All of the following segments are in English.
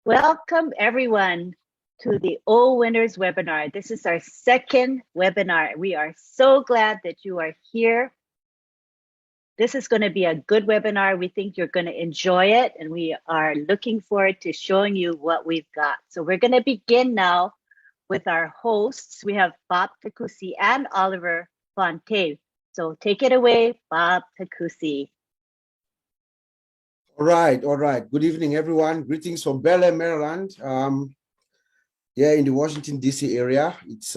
Welcome everyone to the O Winners webinar. This is our second webinar. We are so glad that you are here. This is going to be a good webinar. We think you're going to enjoy it, and we are looking forward to showing you what we've got. So we're going to begin now with our hosts. We have Bob Takusi and Oliver Fonte. So take it away, Bob Takusi. All right. Good evening, everyone. Greetings from Bel Air, Maryland. Here in the Washington, D.C. area. It's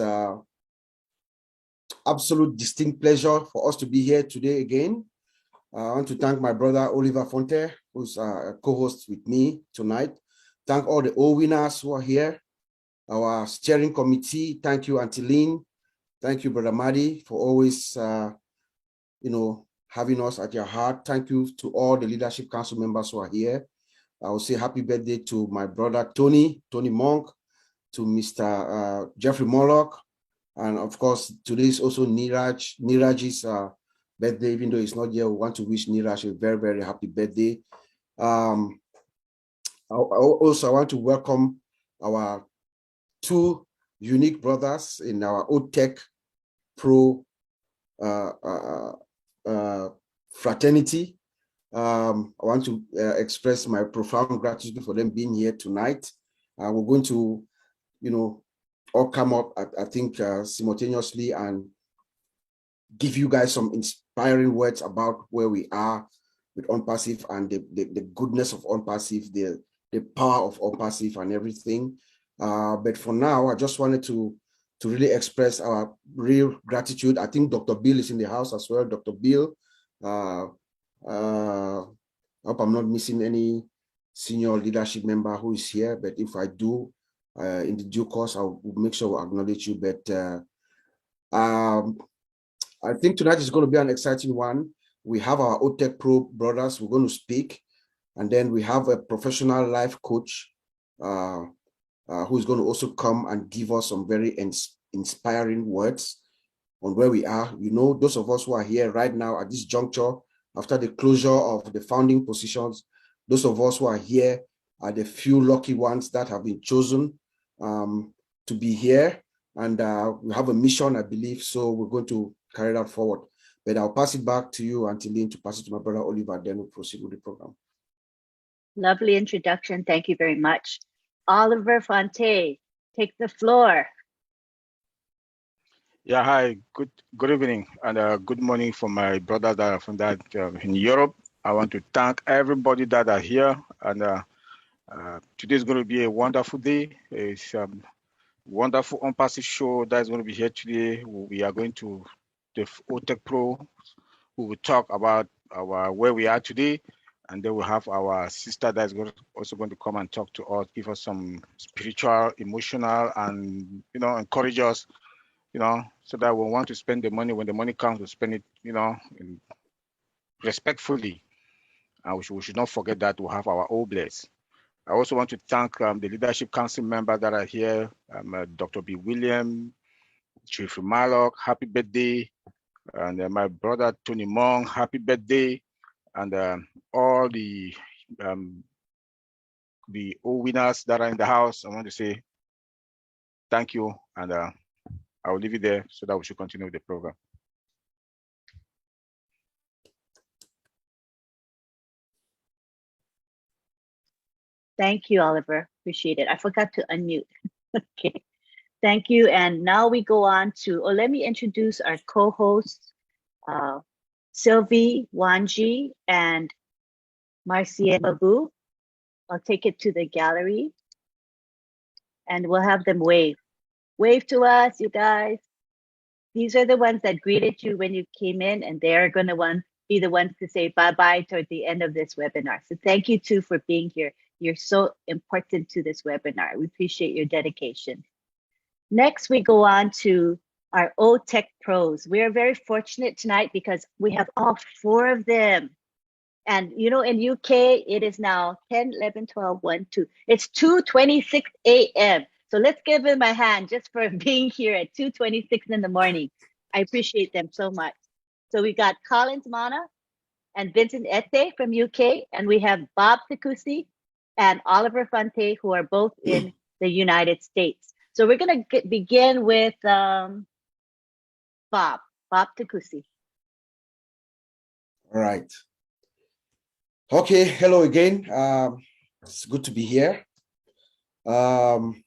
absolute distinct pleasure for us to be here today again. I want to thank my brother, Oliver Fonte, who's a co-host with me tonight. Thank all the O winners who are here. Our steering committee. Thank you, Auntie Lynn. Thank you, Brother Madi, for always, having us at your heart. Thank you to all the Leadership Council members who are here. I will say happy birthday to my brother Tony Monk, to Mr. Jeffrey Morlock, and of course today is also Niraj's birthday. Even though he's not here, we want to wish Niraj a very, very happy birthday. I want to welcome our two unique brothers in our OTech Pro fraternity. I want to express my profound gratitude for them being here tonight. We're going to, all come up, I think, simultaneously and give you guys some inspiring words about where we are with ONPASSIVE and the goodness of ONPASSIVE, the power of ONPASSIVE and everything. But for now, I just wanted to really express our real gratitude. I think Dr. Bill is in the house as well. Dr. Bill, I hope I'm not missing any senior leadership member who is here, but if I do, in the due course, I'll make sure I acknowledge you. But I think tonight is going to be an exciting one. We have our OTech Pro brothers who are going to speak, and then we have a professional life coach who's going to also come and give us some very inspiring words on where we are. Those of us who are here right now at this juncture, after the closure of the founding positions, those of us who are here are the few lucky ones that have been chosen to be here. And we have a mission, I believe, so we're going to carry that forward. But I'll pass it back to you, Auntie Lynn, to pass it to my brother Oliver, then we'll proceed with the program. Lovely introduction. Thank you very much. Oliver Fonte, take the floor. Yeah, hi, good evening and good morning from my brothers that are from in Europe. I want to thank everybody that are here, and today is going to be a wonderful day. It's a wonderful ONPASSIVE show that is going to be here today. We are going to the OTech Pro, who will talk about where we are today, and then we'll have our sister that's also going to come and talk to us, give us some spiritual, emotional, and encourage us. So that we want to spend the money. When the money comes, we spend it, respectfully. And we should not forget that we have our oblast. I also want to thank the Leadership Council members that are here, Dr. B. William, Chief Marlock, happy birthday, and my brother Tony Mong, happy birthday, and all the O winners that are in the house. I want to say thank you, and I will leave it there so that we should continue with the program. Thank you, Oliver. Appreciate it. I forgot to unmute. Okay. Thank you. And now we go on to, let me introduce our co-hosts, Sylvie Wanji and Marcia Babu. I'll take it to the gallery and we'll have them wave. Wave to us, you guys. These are the ones that greeted you when you came in, and they're going to be the ones to say bye-bye toward the end of this webinar. So thank you too for being here. You're so important to this webinar. We appreciate your dedication. Next, we go on to our OTech Pros. We are very fortunate tonight because we have all 4 of them. And in UK, it is now 10, 11, 12, 1, 2. It's 2:26 a.m. So let's give them a hand just for being here at 2:26 in the morning. I appreciate them so much. So we got Collins Mana and Vincent Ete from UK, and we have Bob Takusi and Oliver Fante, who are both in the United States. So we're going to begin with Bob Takusi. All right. Okay, hello again. It's good to be here. When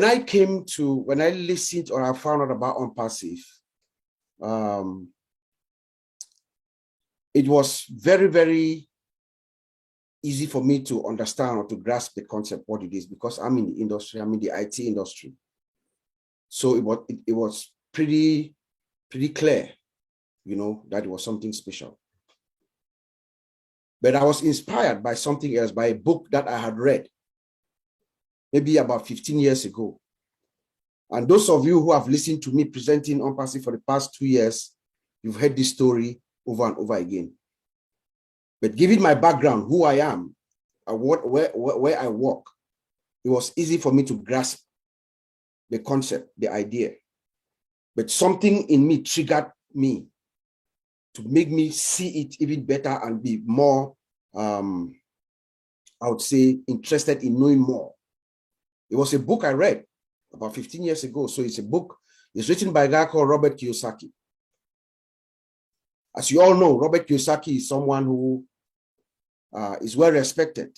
I listened or I found out about ONPASSIVE, it was very, very easy for me to understand or to grasp the concept, what it is, because I'm in the industry, I'm in the IT industry. So it was pretty clear, that it was something special. But I was inspired by something else, by a book that I had read maybe about 15 years ago. And those of you who have listened to me presenting ONPASSIVE for the past 2 years, you've heard this story over and over again. But given my background, who I am, and where I work, it was easy for me to grasp the concept, the idea. But something in me triggered me to make me see it even better and be more, I would say, interested in knowing more. It was a book I read about 15 years ago. So it's a book, it's written by a guy called Robert Kiyosaki. As you all know, Robert Kiyosaki is someone who is well respected.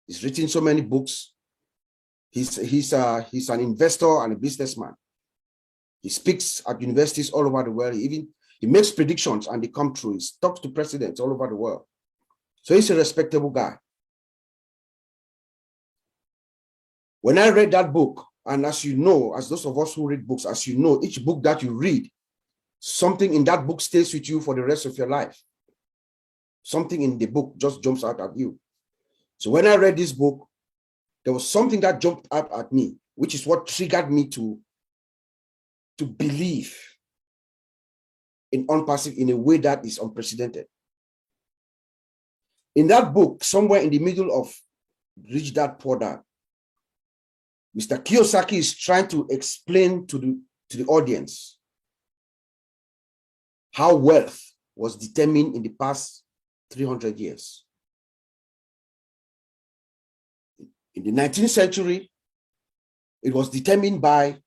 He's written so many books. He's an investor and a businessman. He speaks at universities all over the world. He makes predictions and they come true. He talks to presidents all over the world. So he's a respectable guy. When I read that book, and as you know, as those of us who read books, as you know, each book that you read, something in that book stays with you for the rest of your life. Something in the book just jumps out at you. So when I read this book, there was something that jumped out at me, which is what triggered me to believe in ONPASSIVE in a way that is unprecedented. In that book, somewhere in the middle of Rich Dad Poor Dad, Mr. Kiyosaki is trying to explain to the audience how wealth was determined in the past 300 years. In the 19th century, it was determined by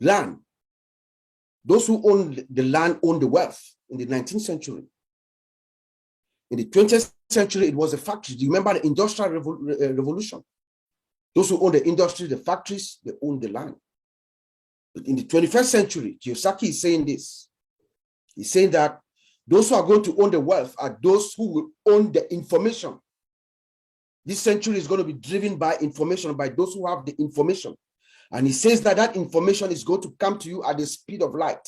land. Those who owned the land owned the wealth in the 19th century. In the 20th century, it was the factories. Do you remember the Industrial Revolution? Those who own the industry, the factories, they own the land. But in the 21st century, Kiyosaki is saying this. He's saying that those who are going to own the wealth are those who will own the information. This century is going to be driven by information, by those who have the information. And he says that that information is going to come to you at the speed of light.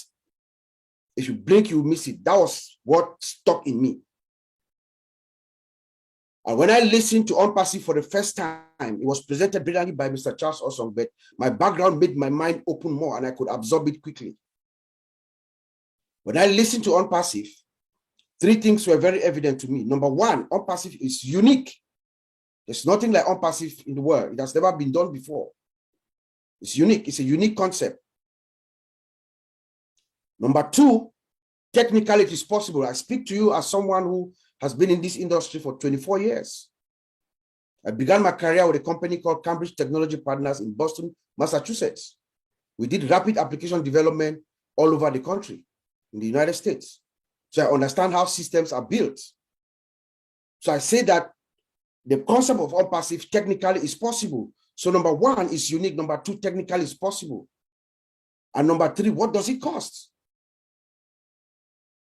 If you blink, you miss it. That was what stuck in me. And when I listened to ONPASSIVE for the first time, it was presented brilliantly by Mr. Charles Osong, but my background made my mind open more and I could absorb it quickly. When I listened to ONPASSIVE, three things were very evident to me. Number one, ONPASSIVE is unique. There's nothing like ONPASSIVE in the world. It has never been done before. It's unique. It's a unique concept. Number two, technically it is possible. I speak to you as someone who has been in this industry for 24 years. I began my career with a company called Cambridge Technology Partners in Boston, Massachusetts. We did rapid application development all over the country in the United States. So I understand how systems are built. So I say that the concept of ONPASSIVE technically is possible. So number one is unique. Number two, technically is possible. And number three, what does it cost?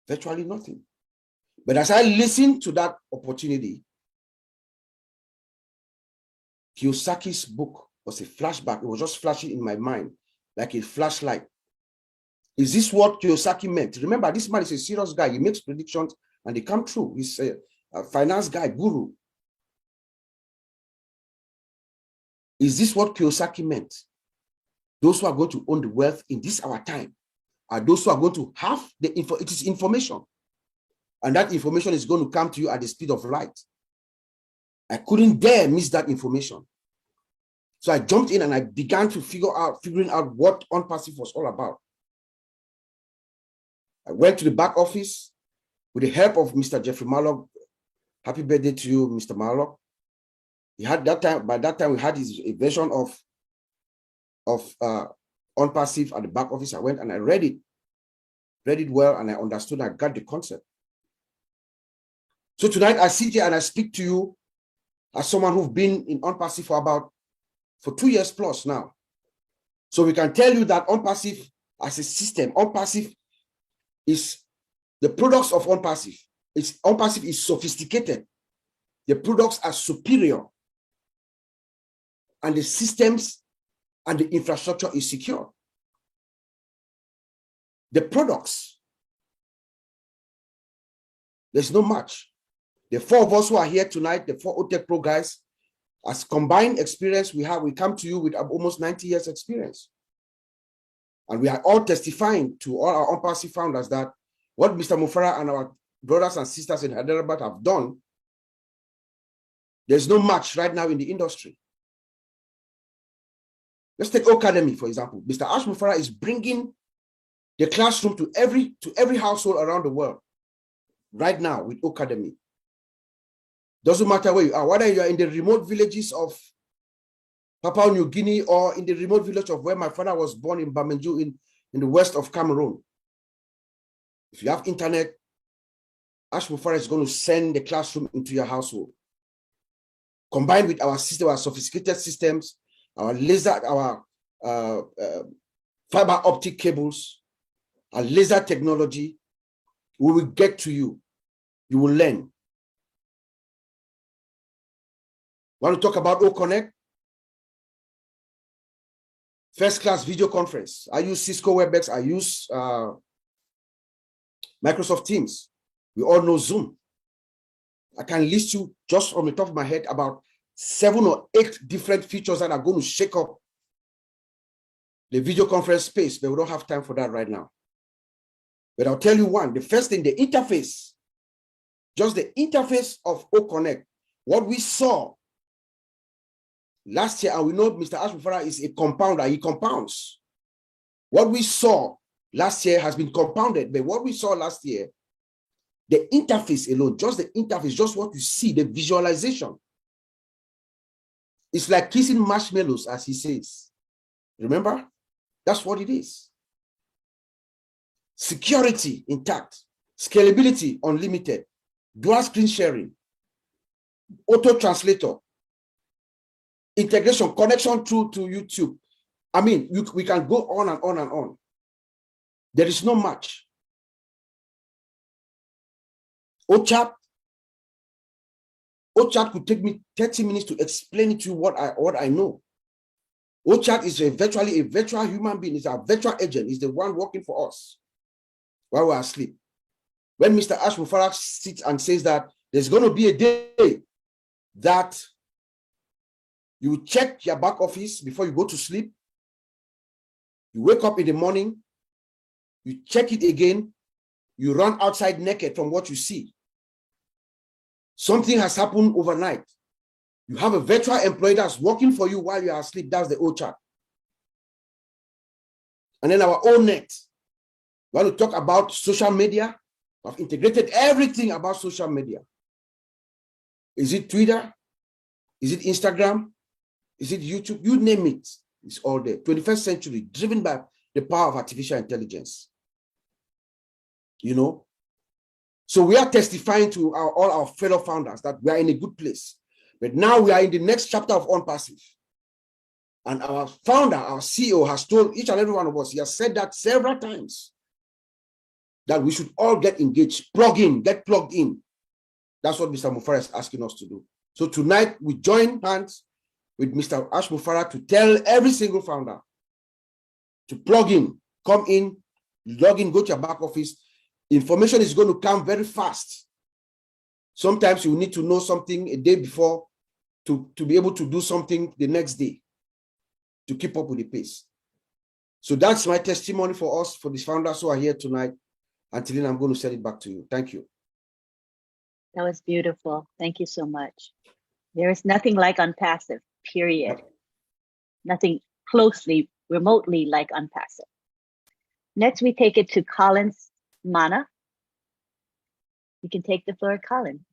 Virtually nothing. But as I listened to that opportunity, Kiyosaki's book was a flashback. It was just flashing in my mind like a flashlight. Is this what Kiyosaki meant? Remember, this man is a serious guy. He makes predictions and they come true. He's a finance guy, guru. Is this what Kiyosaki meant? Those who are going to own the wealth in this our time are those who are going to have the info. It is information. And that information is going to come to you at the speed of light. I couldn't dare miss that information. So I jumped in and I began to figuring out what ONPASSIVE was all about. I went to the back office. with the help of Mr. Jeffrey Marlock. Happy birthday to you, Mr. Marlock. He had that time, by that time, we had a version of ONPASSIVE at the back office. I went and I read it well, and I understood, I got the concept. So tonight I sit here and I speak to you as someone who's been in ONPASSIVE for 2 years plus now. So we can tell you that ONPASSIVE as a system, ONPASSIVE is the products of ONPASSIVE. ONPASSIVE is sophisticated. The products are superior. And the systems and the infrastructure is secure. The products, there's no match. The four of us who are here tonight, the four OTEC Pro guys, as combined experience we come to you with almost 90 years experience. And we are all testifying to all our ONPASSIVE founders that what Mr. Mufara and our brothers and sisters in Hyderabad have done, there's no match right now in the industry. Let's take Academy, for example. Mr. Ash Mufara is bringing the classroom to every household around the world right now with Academy. Doesn't matter where you are, whether you are in the remote villages of Papua New Guinea or in the remote village of where my father was born in Bamenju in the west of Cameroon. If you have internet, Ash Mufara is going to send the classroom into your household. Combined with our system, our sophisticated systems, our laser, our fiber optic cables, our laser technology, we will get to you. You will learn. Want to talk about OConnect? First class video conference. I use Cisco WebEx. I use Microsoft Teams. We all know Zoom. I can list you just from the top of my head about 7 or 8 different features that are going to shake up the video conference space, but we don't have time for that right now. But I'll tell you one, the first thing, the interface, just the interface of OConnect, what we saw last year, and we know Mr. Ash Mufara is a compounder, he compounds. What we saw last year has been compounded, but what we saw last year, the interface alone, just the interface, just what you see, the visualization. It's like kissing marshmallows, as he says. Remember? That's what it is. Security intact, scalability unlimited, dual screen sharing, auto translator, integration, connection through to YouTube. I mean, we can go on and on and on. There is no match. OChat could take me 30 minutes to explain it to you what I know. OChat is virtually a virtual human being. It's our virtual agent. It's the one working for us while we're asleep. When Mr. Ash Mufara sits and says that there's going to be a day that you check your back office before you go to sleep, you wake up in the morning, you check it again, you run outside naked from what you see. Something has happened overnight. You have a virtual employee that's working for you while you are asleep. That's the OChat. And then our own net. We want to talk about social media. I've integrated everything about social media. Is it Twitter? Is it Instagram? Is it YouTube? You name it. It's all there. 21st century, driven by the power of artificial intelligence. You know? So we are testifying to all our fellow founders that we are in a good place. But now we are in the next chapter of ONPASSIVE. And our founder, our CEO, has told each and every one of us, he has said that several times, that we should all get engaged, plug in, get plugged in. That's what Mr. Mufara is asking us to do. So tonight, we join hands with Mr. Ash Mufara to tell every single founder to plug in, come in, log in, go to your back office. Information is going to come very fast. Sometimes you need to know something a day before to be able to do something the next day to keep up with the pace. So that's my testimony for us, for these founders who are here tonight. Until then, I'm going to send it back to you. Thank you. That was beautiful. Thank you so much. There is nothing like ONPASSIVE, period. Nothing closely, remotely like ONPASSIVE. Next, we take it to Collins Mana. You can take the floor, Colin.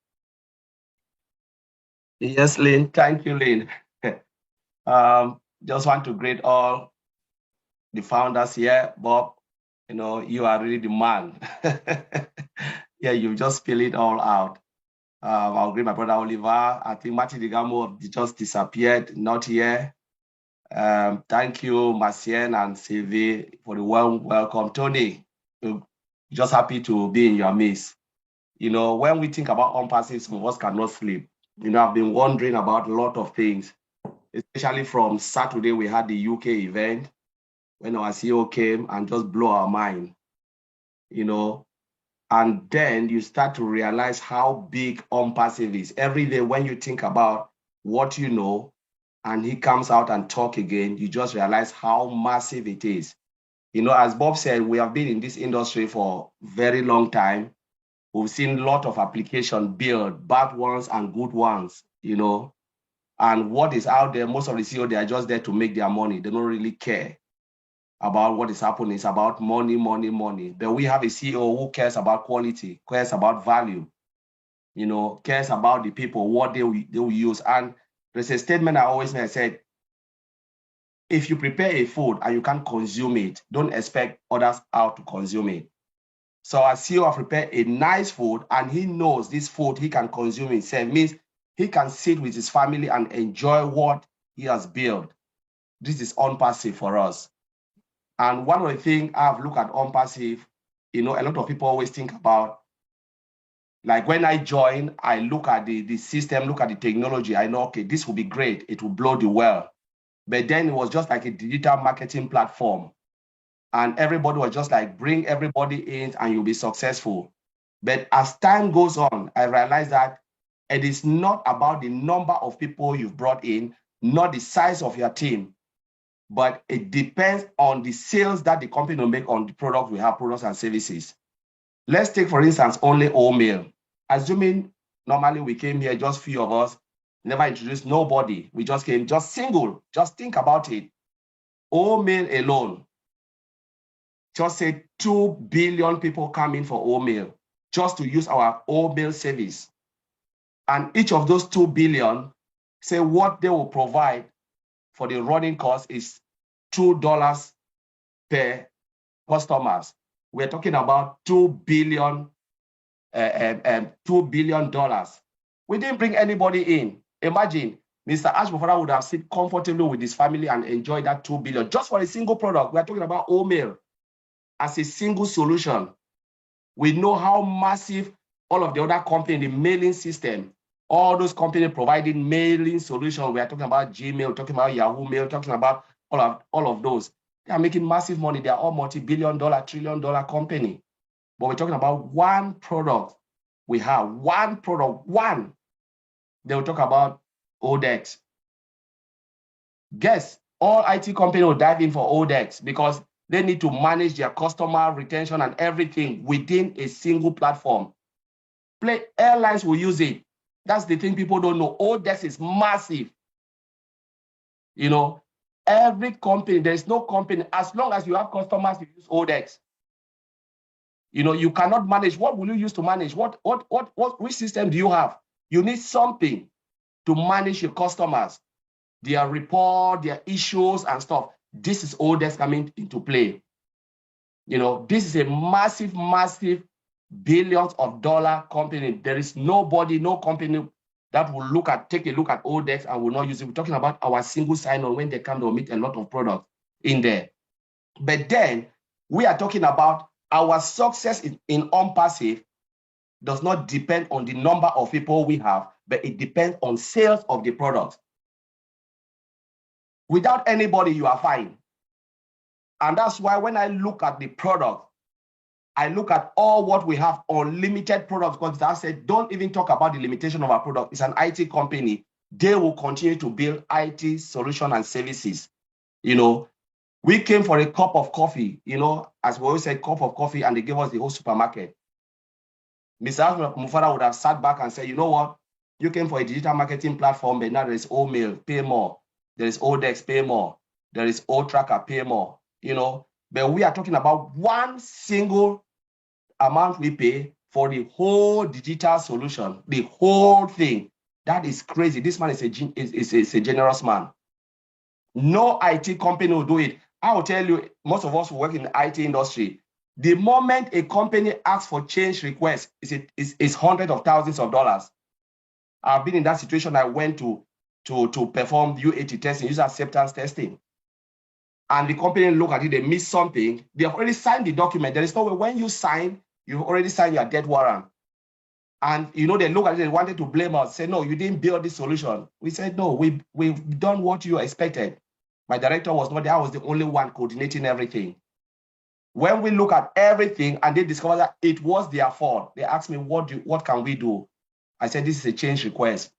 Yes, Lynn. Thank you, Lynn. Just want to greet all the founders here. Bob, you are really the man. Yeah, you just spill it all out. I'll greet my brother Oliver. I think Martin Digamo just disappeared, not here. Thank you, Macien and Sylvie, for the warm welcome. Tony, just happy to be in your midst. When we think about ONPASSIVE, some of us cannot sleep. I've been wondering about a lot of things, especially from Saturday, we had the UK event when our CEO came and just blew our mind, and then you start to realize how big ONPASSIVE is. Every day when you think about what you know, and he comes out and talk again, you just realize how massive it is. As Bob said, we have been in this industry for a very long time. We've seen a lot of applications built, bad ones and good ones, and what is out there, most of the CEO, they are just there to make their money. They don't really care about what is happening. It's about money, money, money. But we have a CEO who cares about quality, cares about value, cares about the people, what they will use. And there's a statement I always make, I said, if you prepare a food and you can't consume it, don't expect others how to consume it. So our CEO have prepared a nice food, and he knows this food he can consume himself, means he can sit with his family and enjoy what he has built. This is ONPASSIVE for us. And one of the things I've looked at ONPASSIVE, a lot of people always think about, like when I joined, I look at the system, look at the technology. I know, okay, this will be great. It will blow the world. But then it was just like a digital marketing platform. And everybody was just like, bring everybody in and you'll be successful. But as time goes on, I realized that it is not about the number of people you've brought in, not the size of your team, but it depends on the sales that the company will make on the product we have, products and services. Let's take, for instance, only oatmeal. Assuming normally we came here, just few of us, never introduced nobody. We just came, just single. Just think about it. Oatmeal alone, just say 2 billion people come in for oatmeal just to use our oatmeal service. And each of those 2 billion, say what they will provide for the running cost is $2 per customers. We're talking about $2 billion. $2 billion. We didn't bring anybody in. Imagine Mr. Ashbofara would have sit comfortably with his family and enjoyed that 2 billion just for a single product. We're talking about oatmeal as a single solution. We know how massive all of the other companies, the mailing system, all those companies providing mailing solutions. We are talking about Gmail, talking about Yahoo Mail, talking about all of those. They are making massive money. They are all multi-billion dollar, trillion-dollar company. But we're talking about one product. We have one product, one. They will talk about ODEX. Guess all IT companies will dive in for ODEX because they need to manage their customer retention and everything within a single platform. Airlines will use it. That's the thing people don't know. ODEX is massive. Every company, there's no company, as long as you have customers, you use ODEX. You cannot manage. What will you use to manage? Which system do you have? You need something to manage your customers, their report, their issues and stuff. This is ODEX coming into play. This is a massive, massive billions of dollar company. There is nobody, no company that will take a look at ODEX and will not use it. We're talking about our single sign-on. When they come, they'll meet a lot of products in there. But then we are talking about our success in ONPASSIVE does not depend on the number of people we have, but it depends on sales of the product. Without anybody, you are fine. And that's why when I look at the product, I look at all what we have, unlimited products, because I said, don't even talk about the limitation of our product. It's an IT company. They will continue to build IT solution and services. We came for a cup of coffee, as we always say, cup of coffee, and they gave us the whole supermarket. Mr. Mufara would have sat back and said, you know what? You came for a digital marketing platform, but now there is oatmeal, pay more. There is ODEX, pay more. There is O-Tracker, pay more. But we are talking about one single amount we pay for the whole digital solution, the whole thing. That is crazy. This man is a generous man. No IT company will do it. I will tell you, most of us who work in the IT industry, the moment a company asks for change request, it's hundreds of thousands of dollars. I've been in that situation. I went to perform UAT testing, user acceptance testing. And the company look at it, they miss something. They have already signed the document. There is no way when you sign, you've already signed your death warrant. And they look at it, they wanted to blame us, say, no, you didn't build this solution. We said, no, we've done what you expected. My director was not there. I was the only one coordinating everything. When we look at everything and they discover that it was their fault, they asked me, what can we do? I said, this is a change request.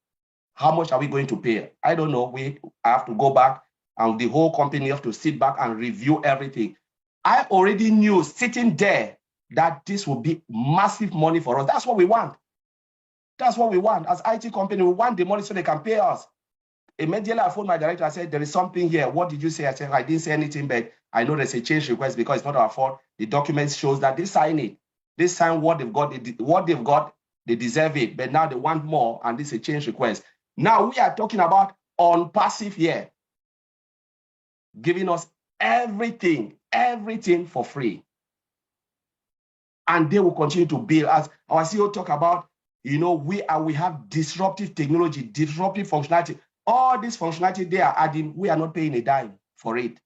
How much are we going to pay? I don't know. I have to go back and the whole company have to sit back and review everything. I already knew sitting there that this will be massive money for us. That's what we want. That's what we want. As IT company, we want the money so they can pay us. Immediately, I phoned my director. I said, there is something here. What did you say? I said, I didn't say anything, but I know there's a change request because it's not our fault. The document shows that they sign it. They sign what they've got. They deserve it, but now they want more, and this is a change request. Now we are talking about ONPASSIVE here, giving us everything for free. And they will continue to build. As our CEO talk about, we have disruptive technology, disruptive functionality. All this functionality they are adding, we are not paying a dime for it.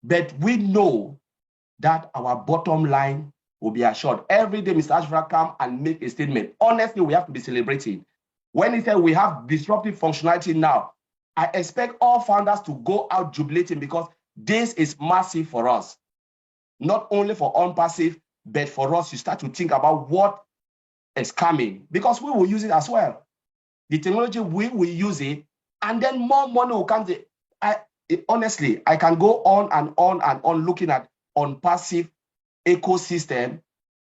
But we know that our bottom line will be assured. Every day, Mr. Ashford come and make a statement. Honestly, we have to be celebrating. When he said we have disruptive functionality now, I expect all founders to go out jubilating because this is massive for us. Not only for ONPASSIVE, but for us to start to think about what is coming because we will use it as well. The technology, we will use it, and then more money will come. Honestly, I can go on and on and on looking at ONPASSIVE ecosystem,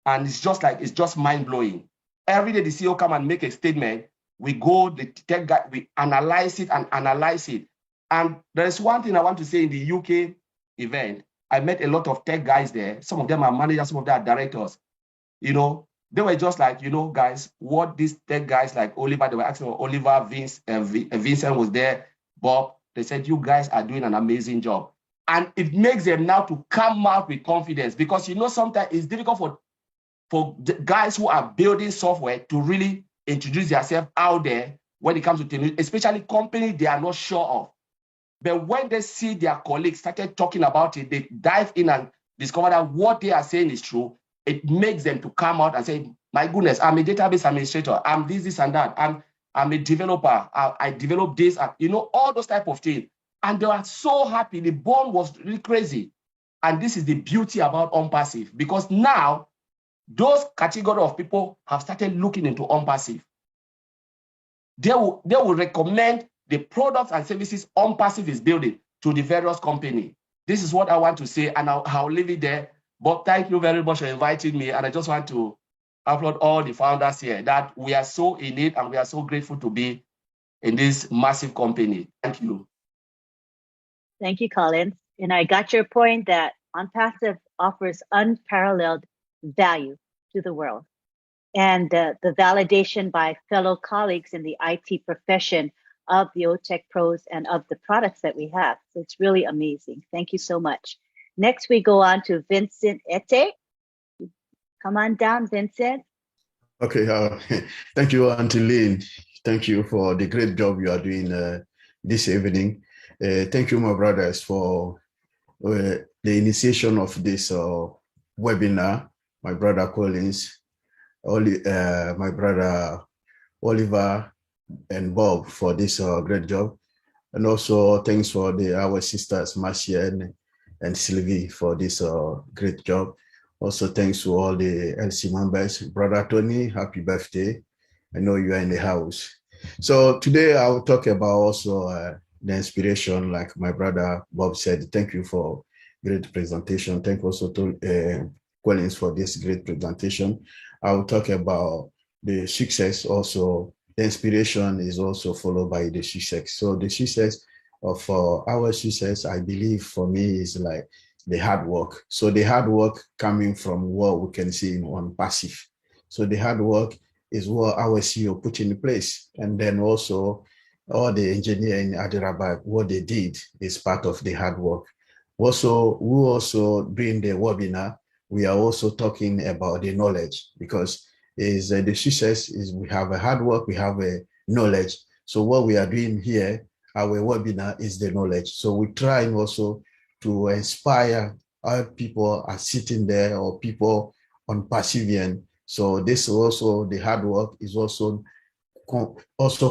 and it's just mind-blowing. Every day the CEO come and make a statement, we go, the tech guy, we analyze it. And there's one thing I want to say in the UK event. I met a lot of tech guys there. Some of them are managers, some of them are directors. They were just like, guys, what these tech guys like Oliver, they were asking Oliver, Vincent was there, Bob. They said, you guys are doing an amazing job. And it makes them now to come out with confidence because, sometimes it's difficult for the guys who are building software to really introduce themselves out there when it comes to technology, especially companies they are not sure of. But when they see their colleagues started talking about it, they dive in and discover that what they are saying is true. It makes them to come out and say, my goodness, I'm a database administrator. I'm this and that. I'm a developer. I develop this, all those type of things. And they are so happy. The bond was really crazy. And this is the beauty about ONPASSIVE because now those category of people have started looking into ONPASSIVE. They will recommend the products and services ONPASSIVE is building to the various companies. This is what I want to say, and I'll leave it there. But thank you very much for inviting me. And I just want to applaud all the founders here that we are so in it and we are so grateful to be in this massive company. Thank you. Thank you, Collins. And I got your point that ONPASSIVE offers unparalleled value to the world. And the validation by fellow colleagues in the IT profession of the OTech pros and of the products that we have. So it's really amazing. Thank you so much. Next, we go on to Vincent Ete. Come on down, Vincent. Okay, thank you, Auntie Lynn. Thank you for the great job you are doing this evening. Thank you, my brothers, for the initiation of this webinar. My brother Collins, my brother Oliver, and Bob for this great job. And also thanks for our sisters, Marcia and Sylvie, for this great job. Also thanks to all the LC members. Brother Tony, happy birthday. I know you are in the house. So today I will talk about also the inspiration, like my brother Bob said. Thank you for great presentation. Thank you also to Collins for this great presentation. I will talk about the success also. The inspiration is also followed by the success. So the success of our success, I believe for me, is like the hard work. So the hard work coming from what we can see in ONPASSIVE. So the hard work is what our CEO put in place. And then also all the engineering in Hyderabad, what they did is part of the hard work. Also, we also during the webinar, we are also talking about the knowledge, because the success is we have a hard work, we have a knowledge. So what we are doing here, our webinar is the knowledge. So we try also to inspire our people are sitting there or people on Passivian. So this also, the hard work is also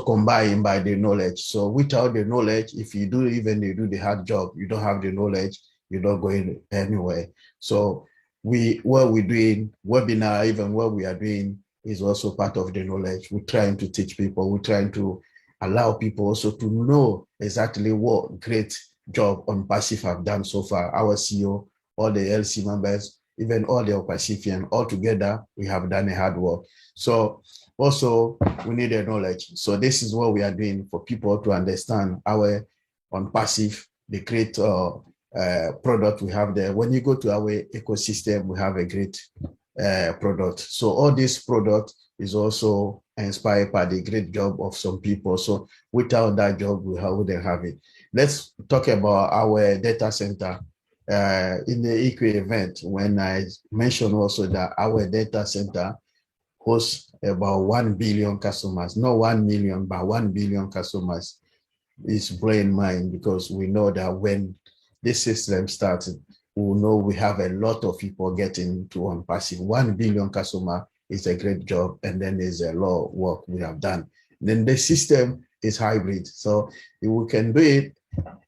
combined by the knowledge. So without the knowledge, if you do the hard job, you don't have the knowledge, you're not going anywhere. So what we're doing, webinar, even what we are doing is also part of the knowledge. We're trying to teach people, we're trying to allow people also to know exactly what great job ONPASSIVE have done so far. Our CEO, all the LC members, even all the Pacifian, all together, we have done a hard work. So also, we need a knowledge. So this is what we are doing for people to understand our ONPASSIVE, the great product we have there. When you go to our ecosystem, we have a great product. So all this product is also inspired by the great job of some people. So without that job, we wouldn't have it. Let's talk about our data center. In the EQ event, when I mentioned also that our data center hosts about 1 billion customers, not 1 million, but 1 billion customers, is blowing mind, because we know that when this system starts, we know we have a lot of people getting to ONPASSIVE. 1 billion customer is a great job, and then there's a lot of work we have done. Then the system is hybrid, so we can do it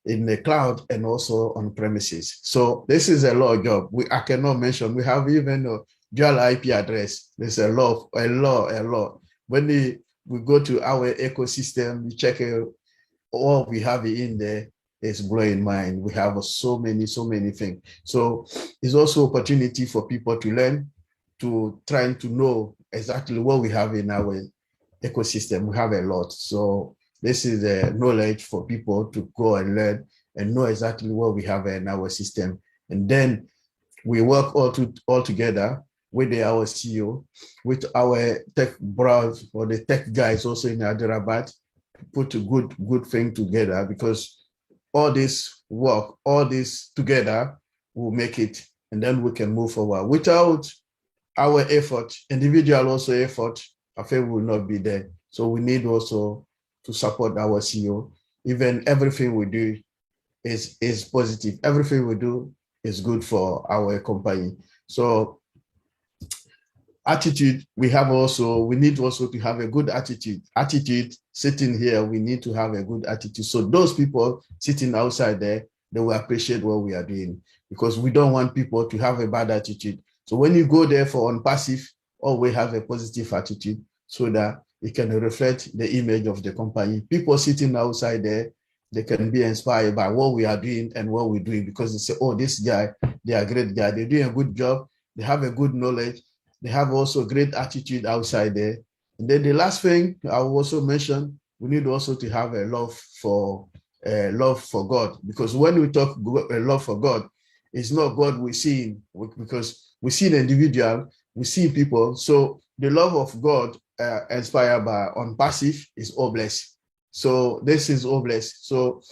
in the cloud and also on premises. So this is a lot of job. I cannot mention, we have even a dual IP address. There's a lot. When we go to our ecosystem, we check all we have in there, is blowing mind. We have so many things. So it's also opportunity for people to learn, to trying to know exactly what we have in our ecosystem. We have a lot. So this is the knowledge for people to go and learn and know exactly what we have in our system. And then we work all together with our CEO, with our tech bros or the tech guys also in Hyderabad, put a good thing together, because all this work, all this together will make it, and then we can move forward. Without our effort, individual also effort, I think will not be there. So we need also to support our CEO. Even everything we do is positive. Everything we do is good for our company. So attitude, we need also to have a good attitude. Sitting here, we need to have a good attitude. So those people sitting outside there, they will appreciate what we are doing, because we don't want people to have a bad attitude. So when you go there for ONPASSIVE, always have a positive attitude, so that it can reflect the image of the company. People sitting outside there, they can be inspired by what we are doing and what we're doing, because they say, oh, this guy, they are a great guy. They're doing a good job. They have a good knowledge. They have also great attitude outside there. And then the last thing I will also mention, we need also to have a love for God, because when we talk love for God, it's not God we see, because we see the individual, we see people. So the love of God inspired by ONPASSIVE is obvious. So this is obvious. So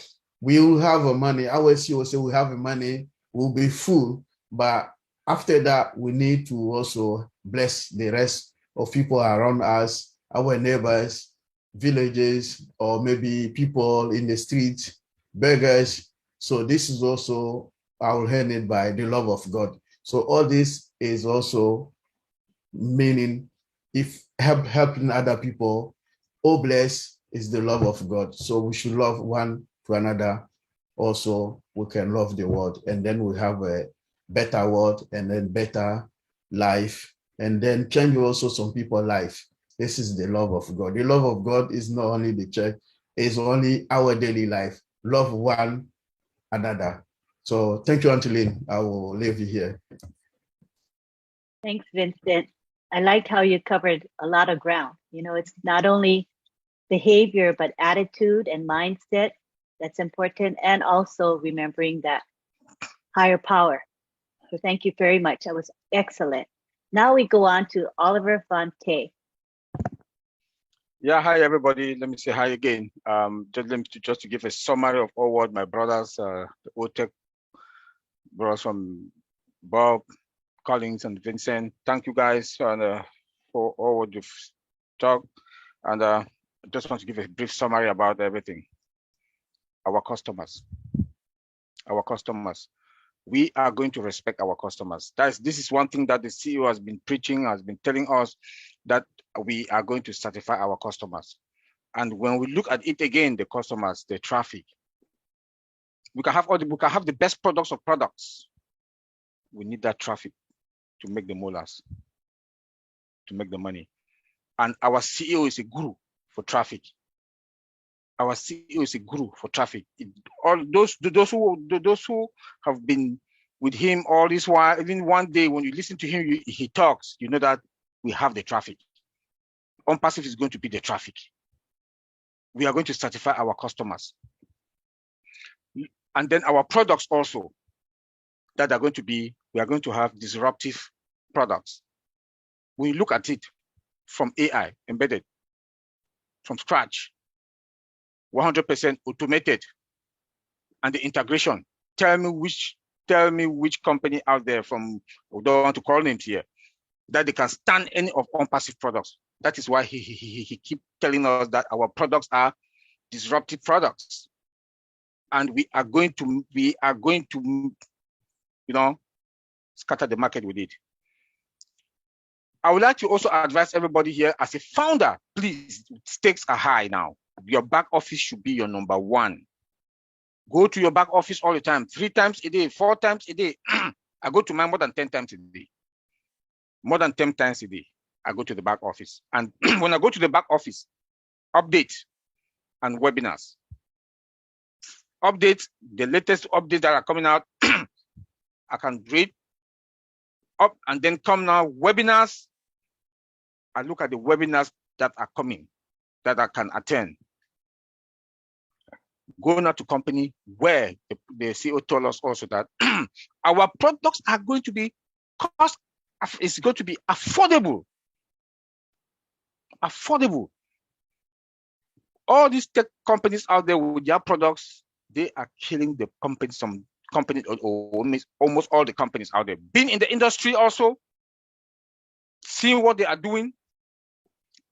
we will have money. Our CEO say we have money, we'll be full, but after that, we need to also bless the rest of people around us, our neighbors, villages, or maybe people in the streets, beggars. So this is also our handed by the love of God. So all this is also meaning, if helping other people, oh bless is the love of God. So we should love one to another. Also, we can love the world, and then we have a better world, and then better life, and then change also some people's life. This is the love of God. The love of God is not only the church, it's only our daily life. Love one another. So thank you, Antolin. I will leave you here. Thanks, Vincent. I liked how you covered a lot of ground. You know, it's not only behavior, but attitude and mindset that's important, and also remembering that higher power. So thank you very much. That was excellent. Now we go on to Oliver Fonte. Yeah, hi everybody. Let me say hi again. Just to give a summary of all what my brothers, the OTech brothers from Bob, Collins, and Vincent. Thank you guys for all what you've talked. And I just want to give a brief summary about everything. Our customers. We are going to respect our customers. This is one thing that the CEO has been preaching, has been telling us, that we are going to satisfy our customers. And when we look at it again, the customers, the traffic, we can have the best products of products. We need that traffic to make the molars, to make the money. And our CEO is a guru for traffic. Our CEO is a guru for traffic. All those who have been with him all this while, even one day when you listen to him, he talks, you know that we have the traffic. ONPASSIVE is going to be the traffic. We are going to satisfy our customers. And then our products also, that are going to be, we are going to have disruptive products. We look at it from AI, embedded, from scratch, 100% automated, and the integration. Tell me which company out there from, we don't want to call names here, that they can stand any of ONPASSIVE products. That is why he keep telling us that our products are disruptive products, and we are going to scatter the market with it. I would like to also advise everybody here, as a founder, please, stakes are high now. Your back office should be your number one. Go to your back office all the time, 3 times a day, 4 times a day. I go to mine more than 10 times a day. More than 10 times a day, I go to the back office. And when I go to the back office, update and webinars. Updates, the latest updates that are coming out, I can read up, and then come now, webinars. I look at the webinars that are coming, that I can attend. Go now to company where the CEO told us also that our products are going to be it's going to be affordable. Affordable. All these tech companies out there with their products, they are killing the companies. Some companies, or almost all the companies out there, being in the industry also, seeing what they are doing,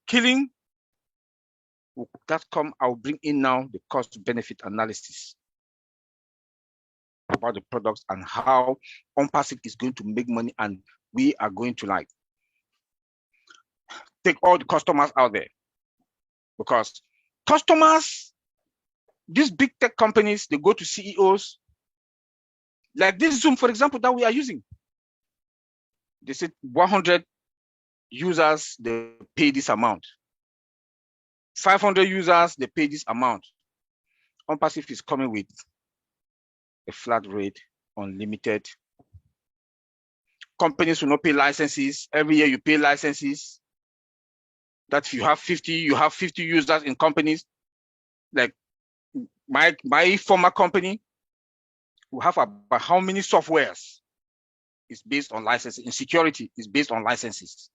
killing. That come, I'll bring in now the cost benefit analysis about the products and how ONPASSIVE is going to make money, and we are going to take all the customers out there, because customers, these big tech companies, they go to CEOs, like this Zoom, for example, that we are using. They said 100 users, they pay this amount. 500 users, they pay this amount. ONPASSIVE is coming with a flat rate, unlimited. Companies will not pay licenses. Every year you pay licenses. That if you have 50, you have 50 users in companies. Like my former company, we have about how many softwares is based on licenses. In security, is based on licenses.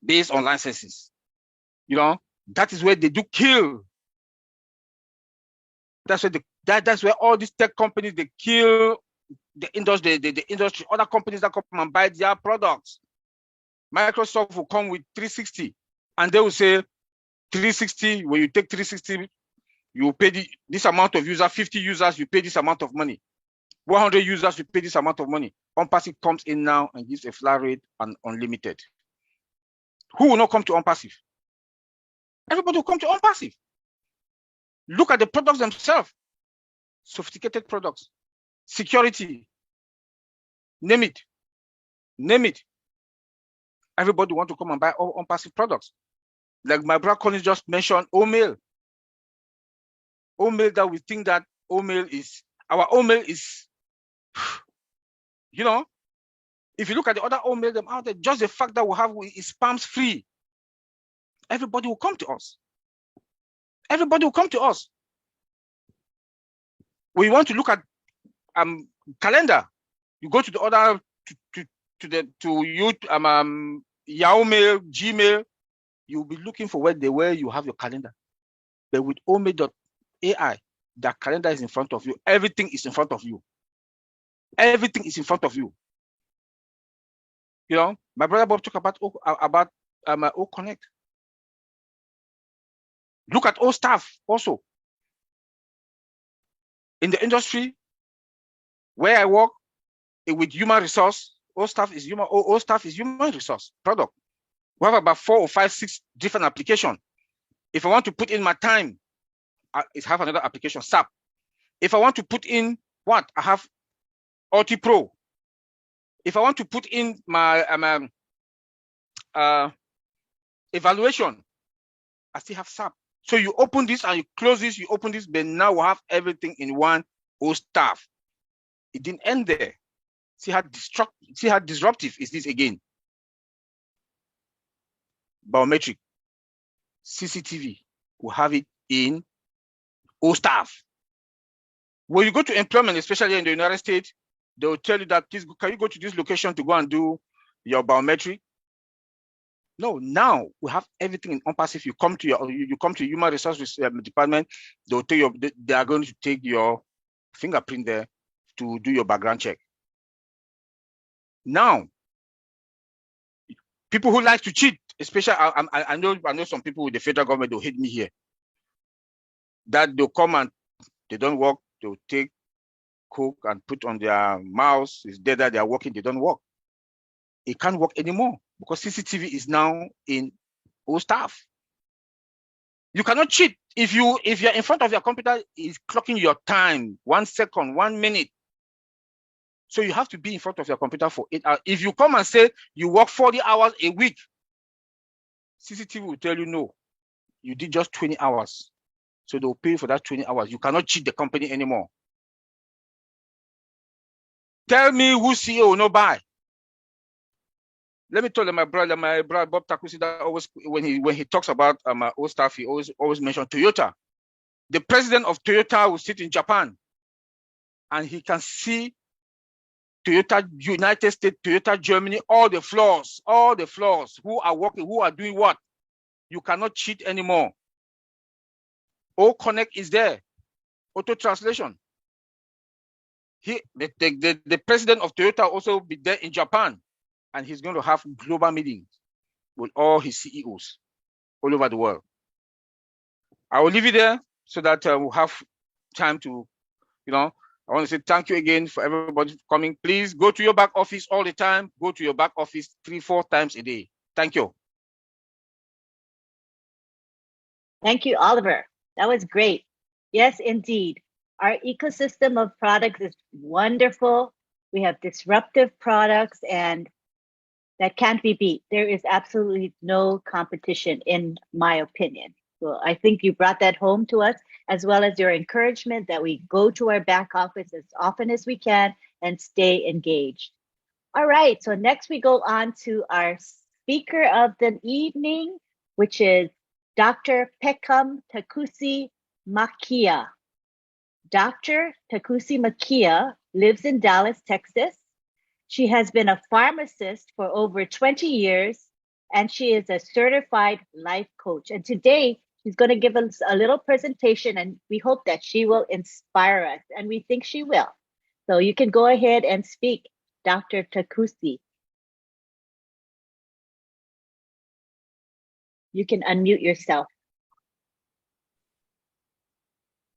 Based on licenses. That is where they do kill. That's where that's where all these tech companies, they kill the industry, the industry, other companies that come and buy their products. Microsoft will come with 360, and they will say 360, when you take 360, you pay this amount of users, 50 users, you pay this amount of money. 100 users, you pay this amount of money. ONPASSIVE comes in now and gives a flat rate and unlimited. Who will not come to ONPASSIVE? Everybody will come to ONPASSIVE. Look at the products themselves. Sophisticated products. Security. Name it. Name it. Everybody want to come and buy all ONPASSIVE products. Like my brother Collins just mentioned, OMail. OMail, that we think that OMail is, our OMail is, if you look at the other OMail them out there, just the fact that we have is spams free. Everybody will come to us. Everybody will come to us. We want to look at calendar. You go to the other Yahoo Mail, Gmail, you'll be looking for where you have your calendar. But with OME.AI, the calendar is in front of you. Everything is in front of you. Everything is in front of you. You know, my brother Bob talked about O Connect. Look at O Staff also. In the industry where I work with human resource, O Staff is human resource product. We have about 4 or 5, 6 different applications. If I want to put in my time, I have another application, SAP. If I want to put in what? I have Ulti Pro. If I want to put in my evaluation, I still have SAP. So you open this and you close this, you open this, but now we have everything in one O Staff. It didn't end there. See how disruptive is this again? Biometric, CCTV, we have it in O Staff. When you go to employment, especially in the United States, they will tell you that, please, can you go to this location to go and do your biometric? No, now we have everything in ONPASSIVE. You come to human resources department, they are going to take your fingerprint there to do your background check. Now, people who like to cheat, especially I know some people with the federal government, they'll hate me here. That they'll come and they don't work, they'll take coke and put on their mouths. It's dead that they are working, they don't work. It can't work anymore because CCTV is now in O Staff. You cannot cheat. If you're in front of your computer, it's clocking your time, 1 second, 1 minute. So you have to be in front of your computer for 8 hours. If you come and say you work 40 hours a week, CCTV will tell you no, you did just 20 hours. So they'll pay for that 20 hours. You cannot cheat the company anymore. Tell me who CEO will not buy. Let me tell you, my brother Bob Takusi, that always when he talks about O Staff, he always mentions Toyota. The president of Toyota will sit in Japan, and he can see Toyota United States, Toyota Germany, all the floors, who are working, who are doing what. You cannot cheat anymore. O Connect is there, auto translation. The president of Toyota also be there in Japan, and he's going to have global meetings with all his CEOs all over the world. I will leave it there so that we'll have time to, I want to say thank you again for everybody coming. Please go to your back office all the time. Go to your back office 3-4 times a day. Thank you. Thank you, Oliver. That was great. Yes, indeed. Our ecosystem of products is wonderful. We have disruptive products, and that can't be beat. There is absolutely no competition, in my opinion. So I think you brought that home to us, as well as your encouragement that we go to our back office as often as we can and stay engaged. All right, so next we go on to our speaker of the evening, which is Dr. Peckham Takusi Makia. Dr. Takusi Makia lives in Dallas, Texas. She has been a pharmacist for over 20 years, and she is a certified life coach. And today, she's going to give us a little presentation, and we hope that she will inspire us, and we think she will. So you can go ahead and speak, Dr. Takusi. You can unmute yourself.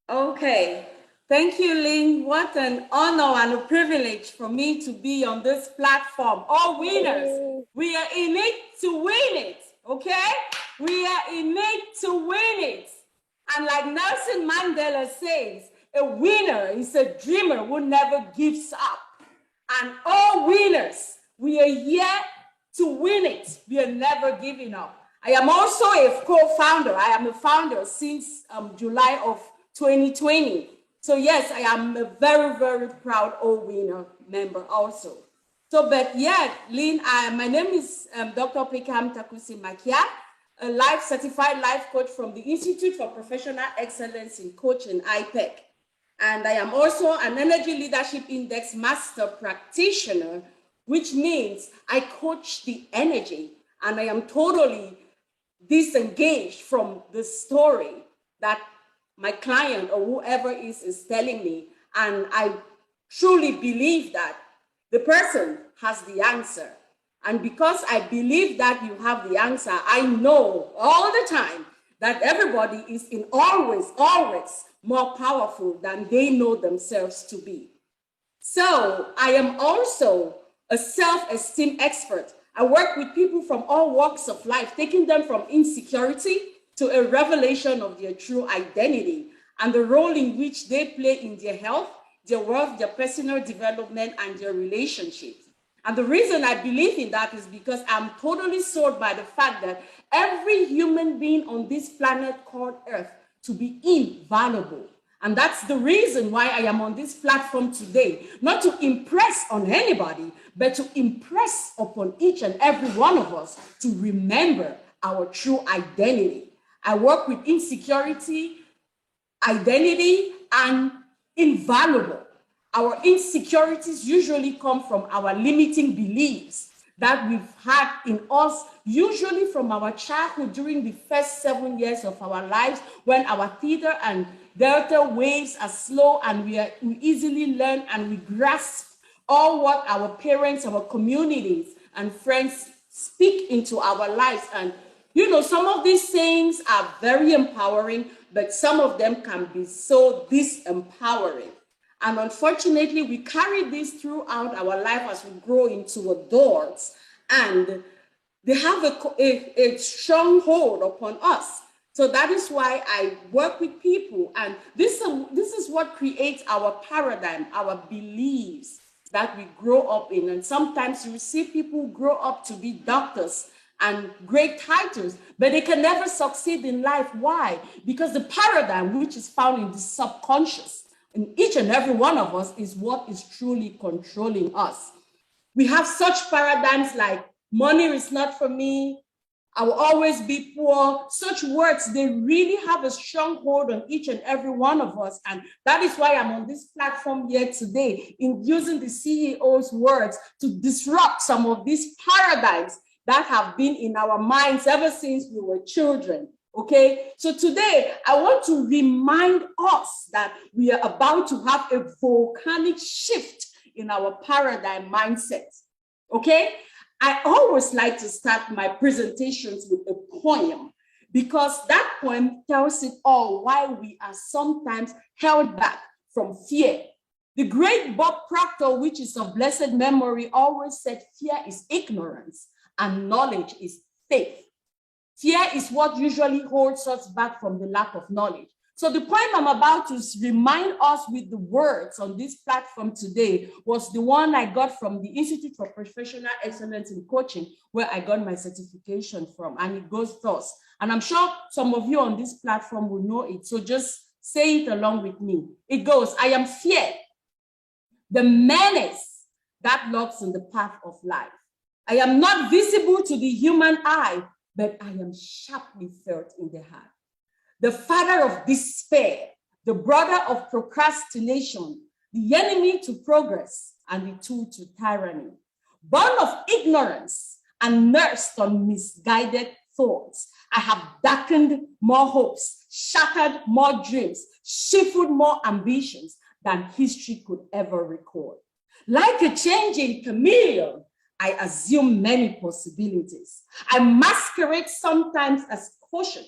Okay. Thank you, Lynn. What an honor and a privilege for me to be on this platform. All winners, we are in it to win it, okay? We are in it to win it. And like Nelson Mandela says, a winner is a dreamer who never gives up. And all winners, we are here to win it. We are never giving up. I am also a co-founder. I am a founder since July of 2020. So yes, I am a very, very proud all-winner member also. So, but yeah, Lynn, my name is Dr. Peckham Takusi Makia, a certified life coach from the Institute for Professional Excellence in Coaching, IPEC. And I am also an Energy Leadership Index Master Practitioner which means I coach the energy and I am totally disengaged from the story that my client or whoever is telling me. And I truly believe that the person has the answer. And because I believe that you have the answer, I know all the time that everybody is in always more powerful than they know themselves to be. So I am also a self-esteem expert. I work with people from all walks of life, taking them from insecurity to a revelation of their true identity and the role in which they play in their health, their wealth, their personal development, and their relationships. And the reason I believe in that is because I'm totally sold by the fact that every human being on this planet called Earth to be invaluable. And that's the reason why I am on this platform today, not to impress on anybody, but to impress upon each and every one of us to remember our true identity. I work with insecurity, identity, and invaluable. Our insecurities usually come from our limiting beliefs that we've had in us, usually from our childhood during the first 7 years of our lives, when our theta and delta waves are slow and we easily learn and we grasp all what our parents, our communities, and friends speak into our lives. And you know, some of these things are very empowering, but some of them can be so disempowering. And unfortunately, we carry this throughout our life as we grow into adults, and they have a strong hold upon us. So that is why I work with people, and this is what creates our paradigm, our beliefs that we grow up in. And sometimes you see people grow up to be doctors and great titles, but they can never succeed in life. Why? Because the paradigm, which is found in the subconscious, in each and every one of us, is what is truly controlling us. We have such paradigms like money is not for me, I will always be poor. Such words, they really have a strong hold on each and every one of us. And that is why I'm on this platform here today, in using the CEO's words to disrupt some of these paradigms that have been in our minds ever since we were children. Okay, so today I want to remind us that we are about to have a volcanic shift in our paradigm mindset. Okay, I always like to start my presentations with a poem, because that poem tells it all why we are sometimes held back from fear. The great Bob Proctor, which is of blessed memory, always said fear is ignorance and knowledge is faith. Fear is what usually holds us back from the lack of knowledge. So the point I'm about to remind us with the words on this platform today was the one I got from the Institute for Professional Excellence in Coaching, where I got my certification from, and it goes thus. And I'm sure some of you on this platform will know it, so just say it along with me. It goes, I am fear, the menace that lurks in the path of life. I am not visible to the human eye, but I am sharply felt in the heart. The father of despair, the brother of procrastination, the enemy to progress, and the tool to tyranny. Born of ignorance and nursed on misguided thoughts, I have darkened more hopes, shattered more dreams, stifled more ambitions than history could ever record. Like a changing chameleon, I assume many possibilities. I masquerade sometimes as caution,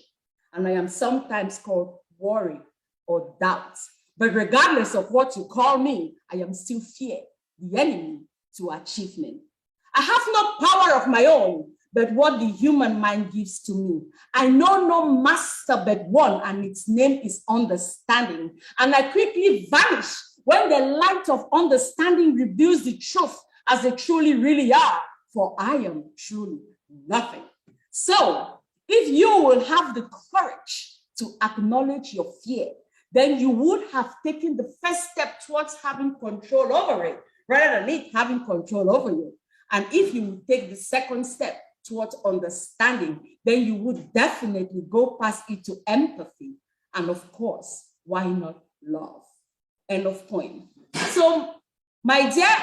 and I am sometimes called worry or doubt. But regardless of what you call me, I am still fear, the enemy to achievement. I have no power of my own, but what the human mind gives to me. I know no master but one, and its name is understanding. And I quickly vanish when the light of understanding reveals the truth as they truly really are, for I am truly nothing. So if you will have the courage to acknowledge your fear, then you would have taken the first step towards having control over it, rather than it having control over you. And if you would take the second step towards understanding, then you would definitely go past it to empathy. And of course, why not love? End of point. So, my dear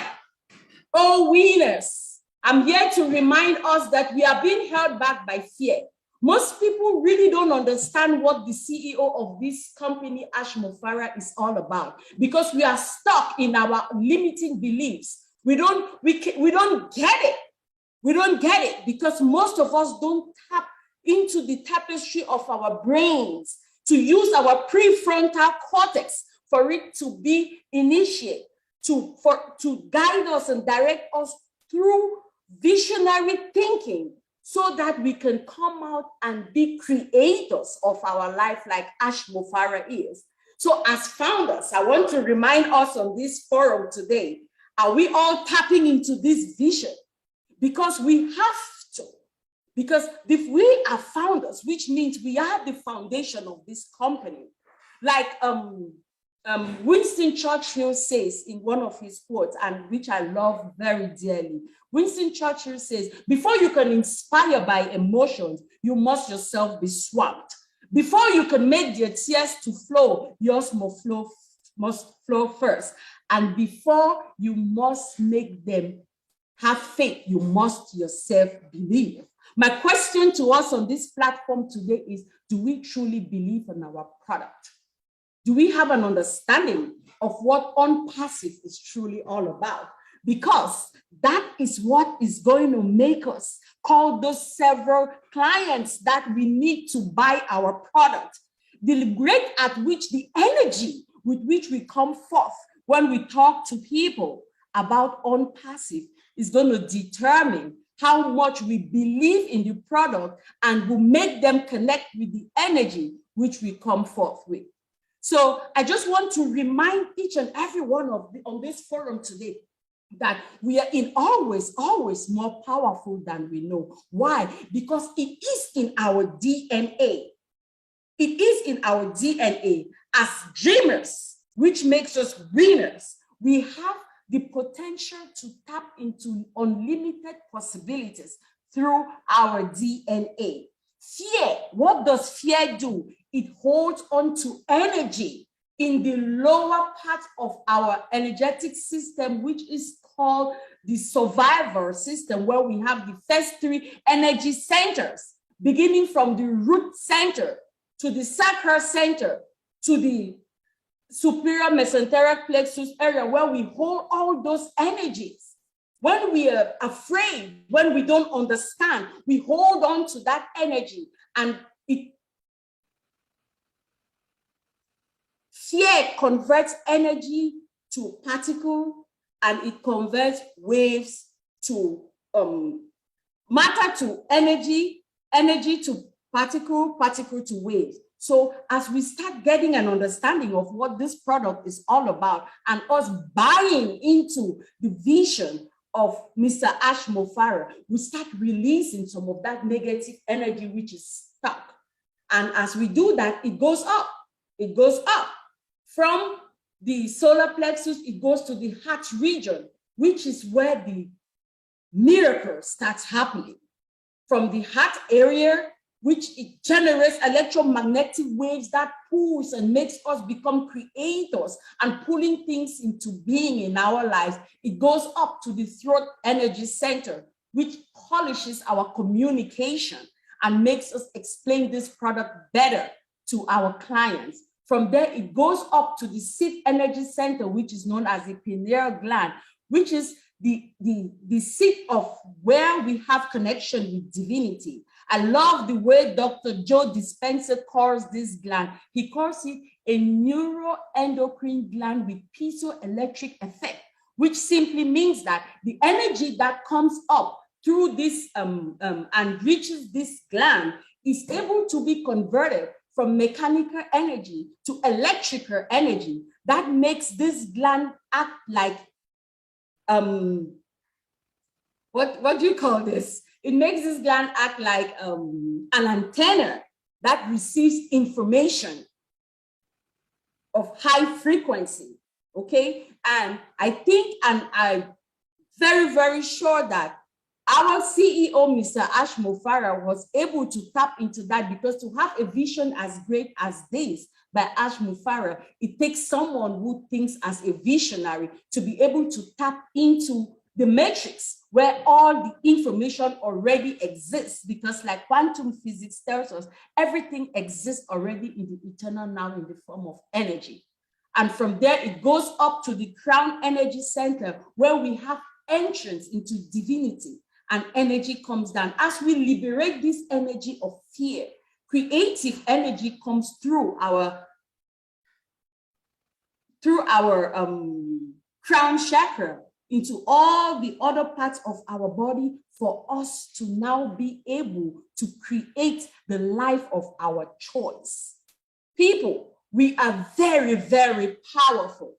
Oh, winners, I'm here to remind us that we are being held back by fear. Most people really don't understand what the CEO of this company, Ash Mofara, is all about, because we are stuck in our limiting beliefs. We don't get it. We don't get it because most of us don't tap into the tapestry of our brains to use our prefrontal cortex for it to be initiated, to guide us and direct us through visionary thinking, so that we can come out and be creators of our life like Ash Mofara is. So as founders, I want to remind us on this forum today, are we all tapping into this vision? Because we have to. Because if we are founders, which means we are the foundation of this company, like Winston Churchill says in one of his quotes, and which I love very dearly. Winston Churchill says, before you can inspire by emotions, you must yourself be swamped. Before you can make your tears to flow, yours must flow first. And before you must make them have faith, you must yourself believe. My question to us on this platform today is, do we truly believe in our product? Do we have an understanding of what ONPASSIVE is truly all about? Because that is what is going to make us call those several clients that we need to buy our product. The rate at which the energy with which we come forth when we talk to people about ONPASSIVE is going to determine how much we believe in the product and will make them connect with the energy which we come forth with. So I just want to remind each and every one on this forum today that we are in always more powerful than we know. Why? Because it is in our DNA. It is in our DNA. As dreamers, which makes us winners, we have the potential to tap into unlimited possibilities through our DNA. Fear, what does fear do? It holds on to energy in the lower part of our energetic system, which is called the survivor system, where we have the first three energy centers, beginning from the root center to the sacral center to the superior mesenteric plexus area, where we hold all those energies. When we are afraid, when we don't understand, we hold on to that energy, and fear converts energy to particle, and it converts waves to matter to energy, energy to particle, particle to waves. So as we start getting an understanding of what this product is all about, and us buying into the vision of Mr. Ash Mofara, we start releasing some of that negative energy which is stuck. And as we do that, it goes up. It goes up. From the solar plexus, it goes to the heart region, which is where the miracle starts happening. From the heart area, which it generates electromagnetic waves that pulls and makes us become creators and pulling things into being in our lives. It goes up to the throat energy center, which polishes our communication and makes us explain this product better to our clients. From there, it goes up to the seat energy center, which is known as the pineal gland, which is the seat of where we have connection with divinity. I love the way Dr. Joe Dispenza calls this gland. He calls it a neuroendocrine gland with piezoelectric effect, which simply means that the energy that comes up through this and reaches this gland is able to be converted from mechanical energy to electrical energy. That makes this gland act like what do you call this? It makes this gland act like an antenna that receives information of high frequency, okay? And I think, and I'm very, very sure that our CEO, Mr. Ash Mofara, was able to tap into that, because to have a vision as great as this by Ash Mofara, it takes someone who thinks as a visionary to be able to tap into the matrix where all the information already exists, because like quantum physics tells us, everything exists already in the eternal now in the form of energy. And from there, it goes up to the crown energy center where we have entrance into divinity, and energy comes down. As we liberate this energy of fear, creative energy comes through our crown chakra into all the other parts of our body for us to now be able to create the life of our choice. People, we are very, very powerful.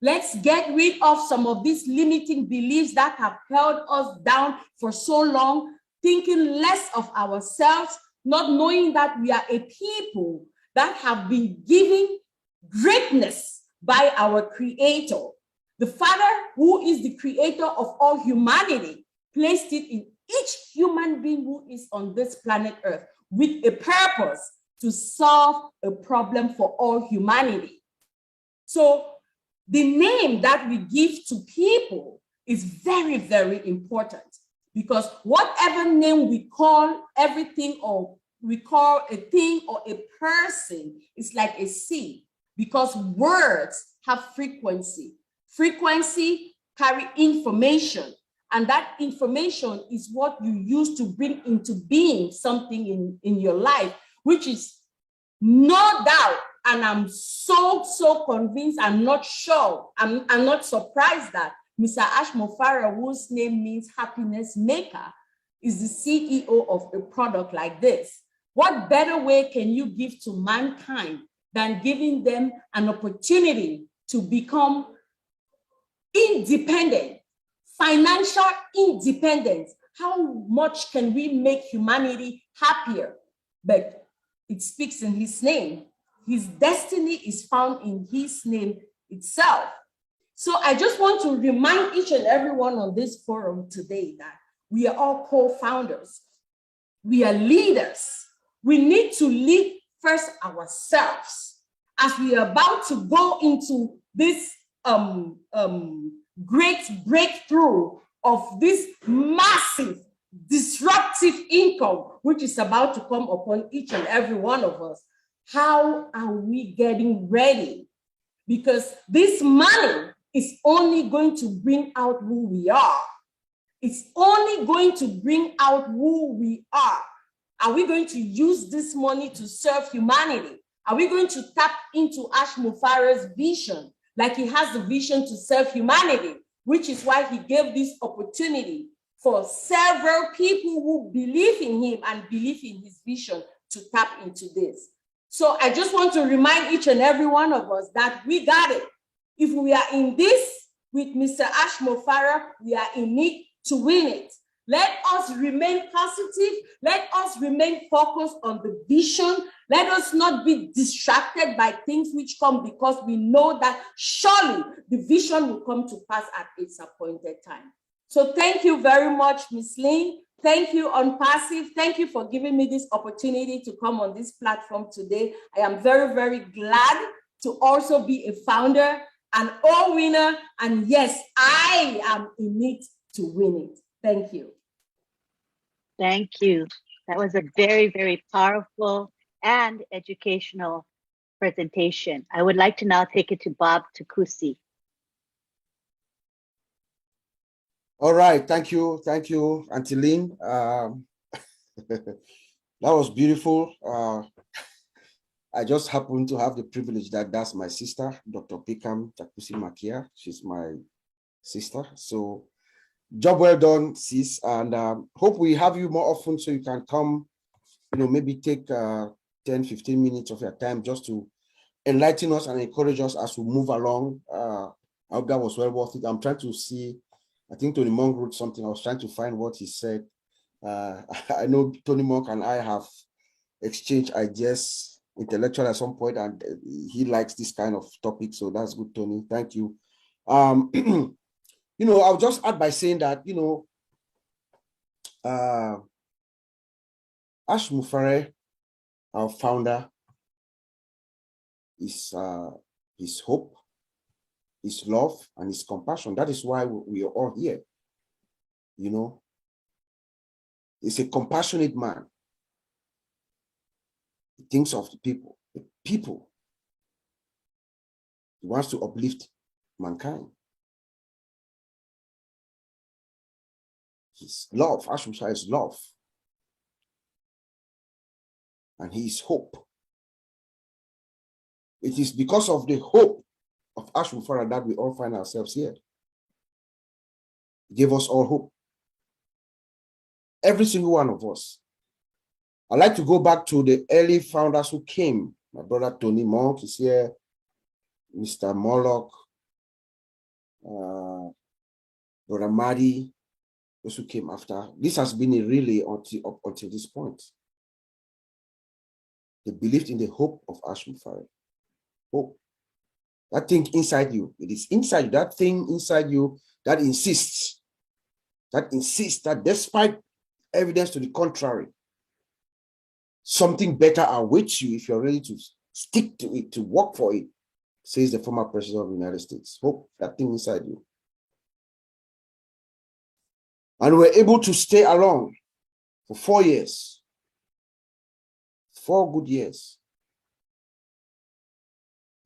Let's get rid of some of these limiting beliefs that have held us down for so long, thinking less of ourselves, not knowing that we are a people that have been given greatness by our Creator. The Father, who is the creator of all humanity, placed it in each human being who is on this planet Earth with a purpose to solve a problem for all humanity. So the name that we give to people is very, very important, because whatever name we call everything, or we call a thing or a person, is like a seed, because words have frequency. Frequency carry information, and that information is what you use to bring into being something in your life, which is no doubt, and I'm so convinced, I'm not sure, I'm not surprised that Mr. Ashmofara, whose name means happiness maker, is the CEO of a product like this. What better way can you give to mankind than giving them an opportunity to become independent, financial independence? How much can we make humanity happier? But it speaks in his name. His destiny is found in his name itself. So I just want to remind each and everyone on this forum today that we are all co-founders. We are leaders. We need to lead first ourselves. As we are about to go into this great breakthrough of this massive disruptive income, which is about to come upon each and every one of us, how are we getting ready? Because this money is only going to bring out who we are. It's only going to bring out who we are. Are we going to use this money to serve humanity? Are we going to tap into Ashmofara's vision, like he has the vision to serve humanity, which is why he gave this opportunity for several people who believe in him and believe in his vision to tap into this. So I just want to remind each and every one of us that we got it. If we are in this with Mr. Ashmofara, we are in it to win it. Let us remain positive. Let us remain focused on the vision. Let us not be distracted by things which come, because we know that surely the vision will come to pass at its appointed time. So thank you very much, Ms. Lynn. Thank you, ONPASSIVE. Thank you for giving me this opportunity to come on this platform today. I am very, very glad to also be a founder, an all winner, and yes, I am in it to win it. Thank you. Thank you. That was a very, very powerful and educational presentation. I would like to now take it to Bob Takusi. All right, thank you, Auntie Lynn. That was beautiful. I just happen to have the privilege that that's my sister, Dr. Pickham Takusi Makia. She's my sister. So job well done, sis, and hope we have you more often so you can come, maybe take 10-15 minutes of your time just to enlighten us and encourage us as we move along. I hope that was well worth it. I'm trying to see, I think Tony Monk wrote something. I was trying to find what he said. I know Tony Monk and I have exchanged ideas intellectual at some point, and he likes this kind of topic. So that's good, Tony. Thank you. I'll just add by saying that, Ashmofara, our founder, is his hope, his love, and his compassion. That is why we are all here. You know, he's a compassionate man. He thinks of the people. The people. He wants to uplift mankind. His love, Ashim Shah is love. And he is hope. It is because of the hope of Ashim Farah that we all find ourselves here. He gave us all hope. Every single one of us. I like to go back to the early founders who came. My brother Tony Monk is here, Mr. Moloch, Brother Madi, those who came after. This has been a relay until this point. They believed in the hope of Ashim Farah. Hope. That thing inside you, it is inside you, that thing inside you that insists that despite evidence to the contrary, something better awaits you if you're ready to stick to it, to work for it, says the former president of the United States. Hope, that thing inside you. And we're able to stay along for 4 years. 4 good years.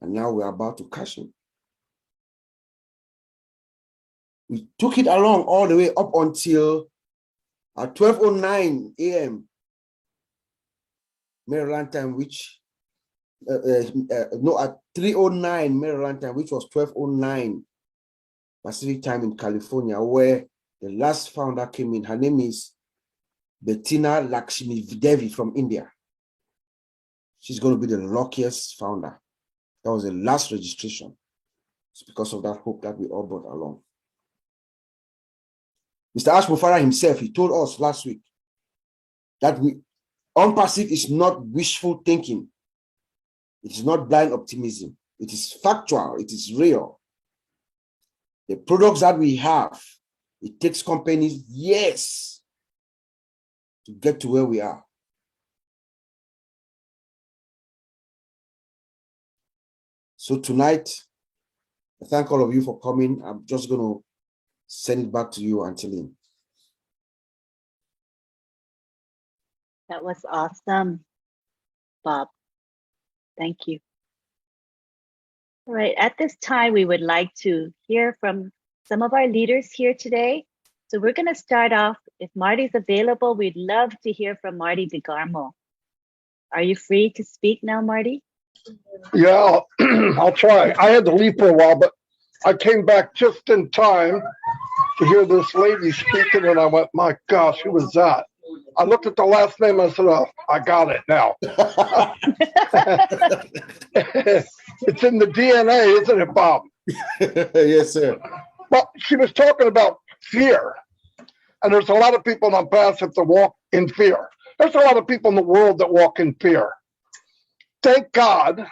And now we're about to cash in. We took it along all the way up until at 12:09 a.m. Maryland time, which at 3:09 Maryland time, which was 12:09 Pacific time in California, where the last founder came in. Her name is Bettina Lakshmi Devi from India. She's going to be the luckiest founder. That was the last registration. It's because of that hope that we all brought along. Mr. Ashim Farah himself, he told us last week that ONPASSIVE is not wishful thinking. It is not blind optimism. It is factual. It is real. The products that we have, it takes companies years to get to where we are. So tonight, I thank all of you for coming. I'm just going to send it back to you, Angeline. That was awesome, Bob. Thank you. All right, at this time, we would like to hear from some of our leaders here today. So we're going to start off. If Marty's available, we'd love to hear from Marty DeGarmo. Are you free to speak now, Marty? Yeah, I'll try. I had to leave for a while, but I came back just in time to hear this lady speaking, and I went, my gosh, who was that? I looked at the last name, and I said, oh, I got it now. It's in the DNA, isn't it, Bob? Yes, sir. Well, she was talking about fear, and there's a lot of people on ONPASSIVE that walk in fear. There's a lot of people in the world that walk in fear. Thank God,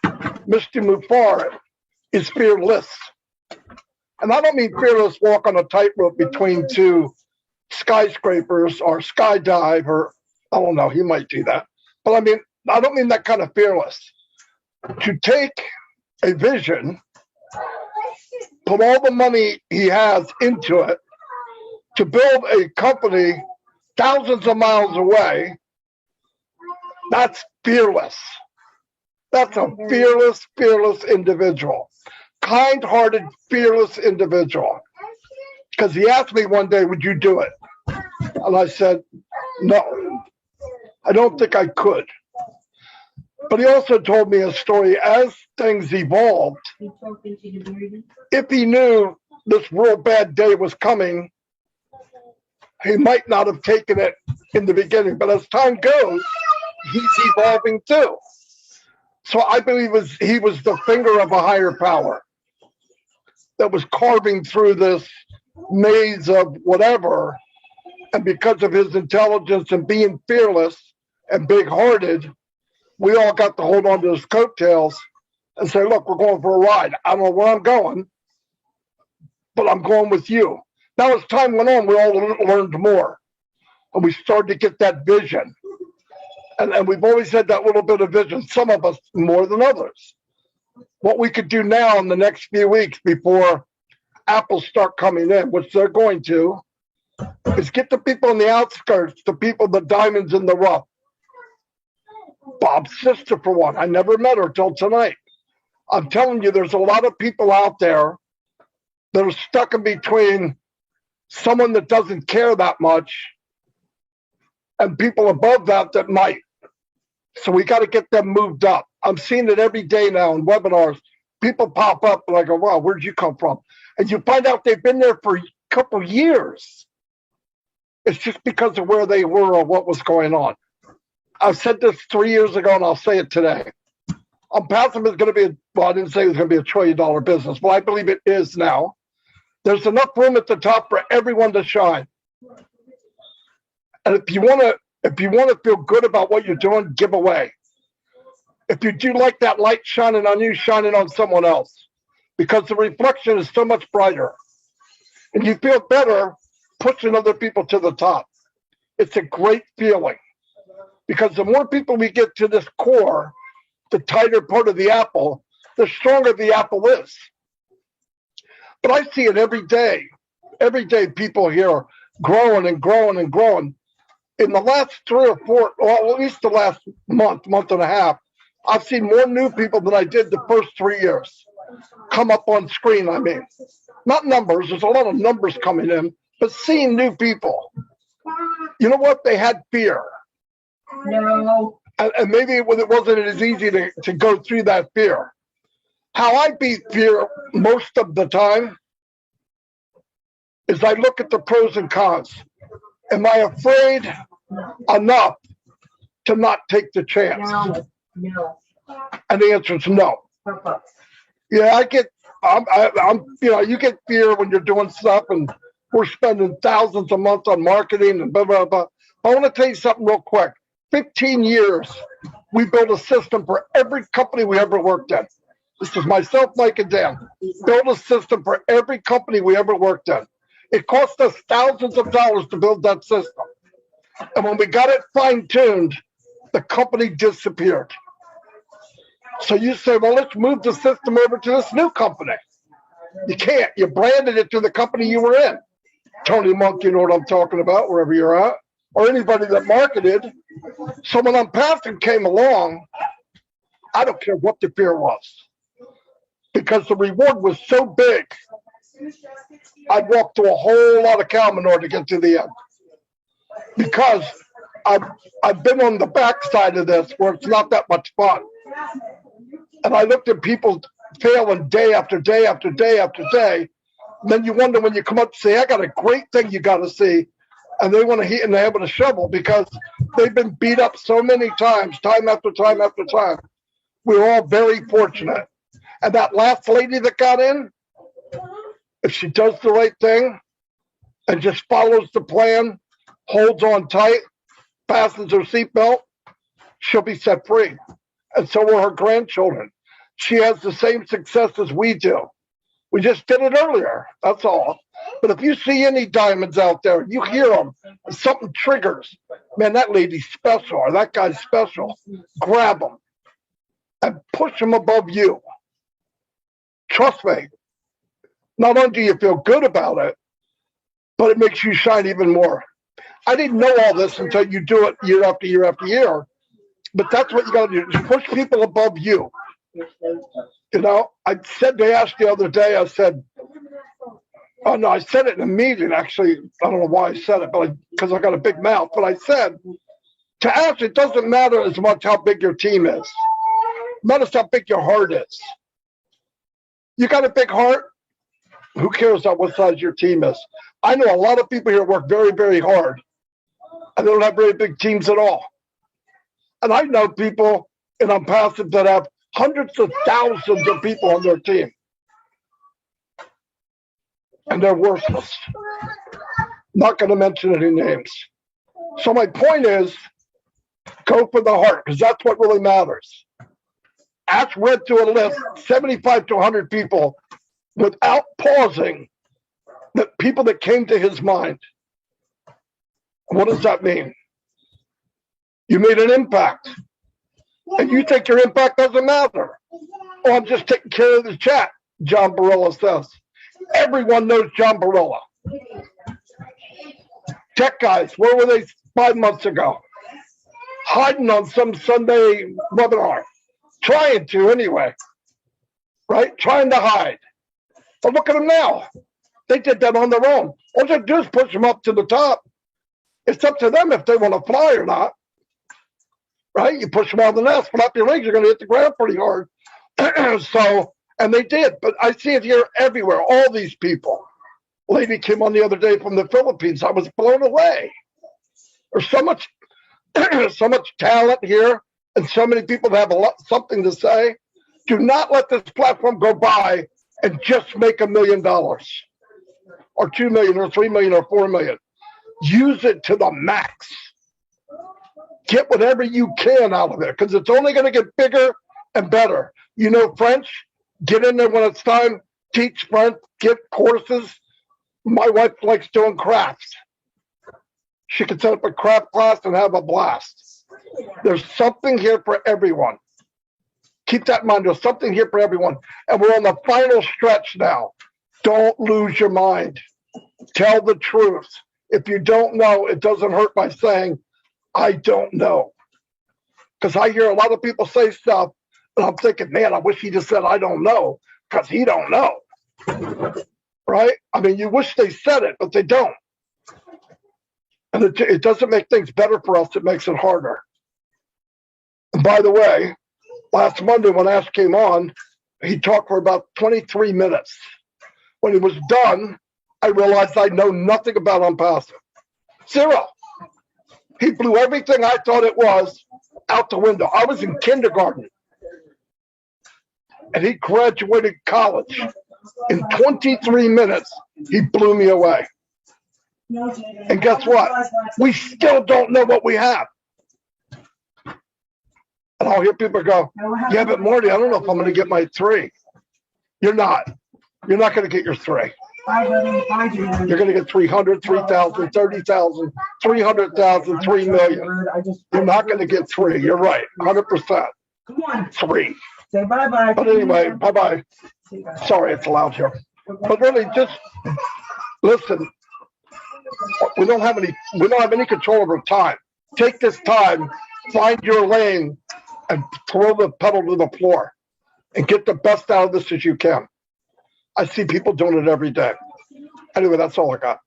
Mr. Mufareh is fearless. And I don't mean fearless walk on a tightrope between two skyscrapers or skydive, or I don't know, he might do that. But I mean, I don't mean that kind of fearless. To take a vision, put all the money he has into it, to build a company thousands of miles away, that's fearless. That's a fearless, fearless individual. Kind-hearted, fearless individual. Because he asked me one day, would you do it? And I said, no, I don't think I could. But he also told me a story as things evolved. If he knew this real bad day was coming, he might not have taken it in the beginning. But as time goes, he's evolving too. So I believe he was the finger of a higher power that was carving through this maze of whatever. And because of his intelligence and being fearless and big-hearted, we all got to hold on to his coattails and say, look, we're going for a ride. I don't know where I'm going, but I'm going with you. Now, as time went on, we all learned more. And we started to get that vision. And we've always had that little bit of vision, some of us more than others. What we could do now in the next few weeks before apples start coming in, which they're going to, is get the people on the outskirts, the people, the diamonds in the rough. Bob's sister, for one, I never met her till tonight. I'm telling you, there's a lot of people out there that are stuck in between someone that doesn't care that much and people above that that might. So we got to get them moved up. I'm seeing it every day now in webinars. People pop up and I go, wow, where'd you come from? And you find out they've been there for a couple years. It's just because of where they were or what was going on. I said this 3 years ago and I'll say it today. ONPASSIVE is going to be, well, I didn't say it was going to be $1 trillion business, but I believe it is now. There's enough room at the top for everyone to shine. And if you want to feel good about what you're doing, give away. If you do like that light shining on you, shining on someone else, because the reflection is so much brighter. And you feel better pushing other people to the top. It's a great feeling. Because the more people we get to this core, the tighter part of the apple, the stronger the apple is. But I see it every day. Every day people here are growing and growing and growing. In the last 3 or 4, well, at least the last month and a half, I've seen more new people than I did the first 3 years come up on screen, I mean. Not numbers, there's a lot of numbers coming in, but seeing new people. You know what? They had fear. No. And maybe it wasn't as easy to go through that fear. How I beat fear most of the time is I look at the pros and cons. Am I afraid enough to not take the chance? No. And the answer is no. Yeah, you get fear when you're doing stuff and we're spending thousands a month on marketing and blah, blah, blah. I want to tell you something real quick. 15 years, we built a system for every company we ever worked in. This is myself, Mike, and Dan. Built a system for every company we ever worked in. It cost us thousands of dollars to build that system. And when we got it fine-tuned, the company disappeared. So you say, well, let's move the system over to this new company. You can't. You branded it to the company you were in. Tony Monk, you know what I'm talking about, wherever you're at. Or anybody that marketed. So when ONPASSIVE came along, I don't care what the fear was. Because the reward was so big, I'd walk through a whole lot of cow manure to get to the end. Because I've been on the backside of this where it's not that much fun. And I looked at people failing day after day after day after day. And then you wonder when you come up to say, I got a great thing you got to see. And they want to hit in the head with a shovel because they've been beat up so many times, time after time after time. We're all very fortunate. And that last lady that got in, if she does the right thing and just follows the plan, holds on tight, fastens her seatbelt, she'll be set free. And so will her grandchildren. She has the same success as we do. We just did it earlier, that's all. But if you see any diamonds out there, you hear them, and something triggers, man, that lady's special, or that guy's special, grab them and push them above you. Trust me, not only do you feel good about it, but it makes you shine even more. I didn't know all this until you do it year after year after year, but that's what you got to do, just push people above you. You know, I said to Ash the other day, I said, oh no, I said it in a meeting, actually. I don't know why I said it, but because I got a big mouth. But I said, to Ash, it doesn't matter as much how big your team is. It matters how big your heart is. You got a big heart? Who cares about what size your team is? I know a lot of people here work very, very hard, and they don't have very big teams at all. And I know people in ONPASSIVE that have hundreds of thousands of people on their team. And they're worthless. Not going to mention any names. So my point is, go for the heart, because that's what really matters. Ash went through a list, 75 to 100 people, without pausing, the people that came to his mind. What does that mean? You made an impact. And you think your impact doesn't matter. Oh, I'm just taking care of the chat, John Barilla says. Everyone knows John Barilla. Tech guys, where were they 5 months ago? Hiding on some Sunday webinar. Trying to anyway. Right? Trying to hide. But look at them now. They did that on their own. All they do is push them up to the top. It's up to them if they want to fly or not. Right? You push them out of the nest, flap your wings, you're going to hit the ground pretty hard. So, and they did. But I see it here everywhere. All these people. Lady came on the other day from the Philippines. I was blown away. There's so much, so much talent here, and so many people that have something to say. Do not let this platform go by and just make $1 million, or 2 million, or 3 million, or 4 million. Use it to the max. Get whatever you can out of it, because it's only going to get bigger and better. You know French? Get in there when it's time. Teach French. Get courses. My wife likes doing crafts. She can set up a craft class and have a blast. There's something here for everyone. Keep that in mind. There's something here for everyone. And we're on the final stretch now. Don't lose your mind. Tell the truth. If you don't know, it doesn't hurt by saying, I don't know. Because I hear a lot of people say stuff, and I'm thinking, man, I wish he just said, I don't know, because he don't know. Right? I mean, you wish they said it, but they don't. And it doesn't make things better for us. It makes it harder. And by the way, last Monday when Ash came on, he talked for about 23 minutes. When he was done, I realized I know nothing about ONPASSIVE. Zero. He blew everything I thought it was out the window. I was in kindergarten. And he graduated college. In 23 minutes, he blew me away. And guess what? We still don't know what we have. And I'll hear people go, yeah, but Morty, I don't know if I'm going to get my 3. You're not. You're not going to get your 3. You're going to get 300, 3,000, 30,000, 300,000, 3 million. You're not going to get 3. You're right. 100%. 3. Say bye-bye. But anyway, bye-bye. Sorry, it's loud here. But really, just listen. We don't have any control over time. Take this time, find your lane, and throw the pedal to the floor, and get the best out of this as you can. I see people doing it every day. Anyway, that's all I got.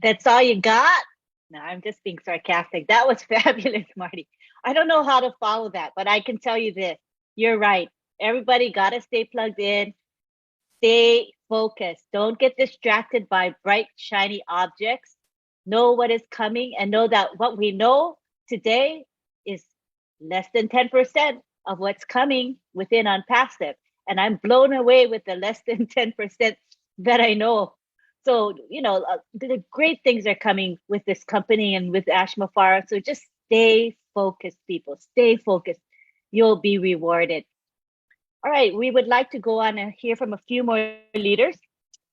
That's all you got? No, I'm just being sarcastic. That was fabulous, Marty. I don't know how to follow that, but I can tell you this. You're right. Everybody got to stay plugged in. Stay focused. Don't get distracted by bright, shiny objects. Know what is coming and know that what we know today is less than 10% of what's coming within ONPASSIVE. And I'm blown away with the less than 10% that I know. So, you know, the great things are coming with this company and with Ash Mafara. So just stay focused, people. Stay focused. You'll be rewarded. All right, we would like to go on and hear from a few more leaders.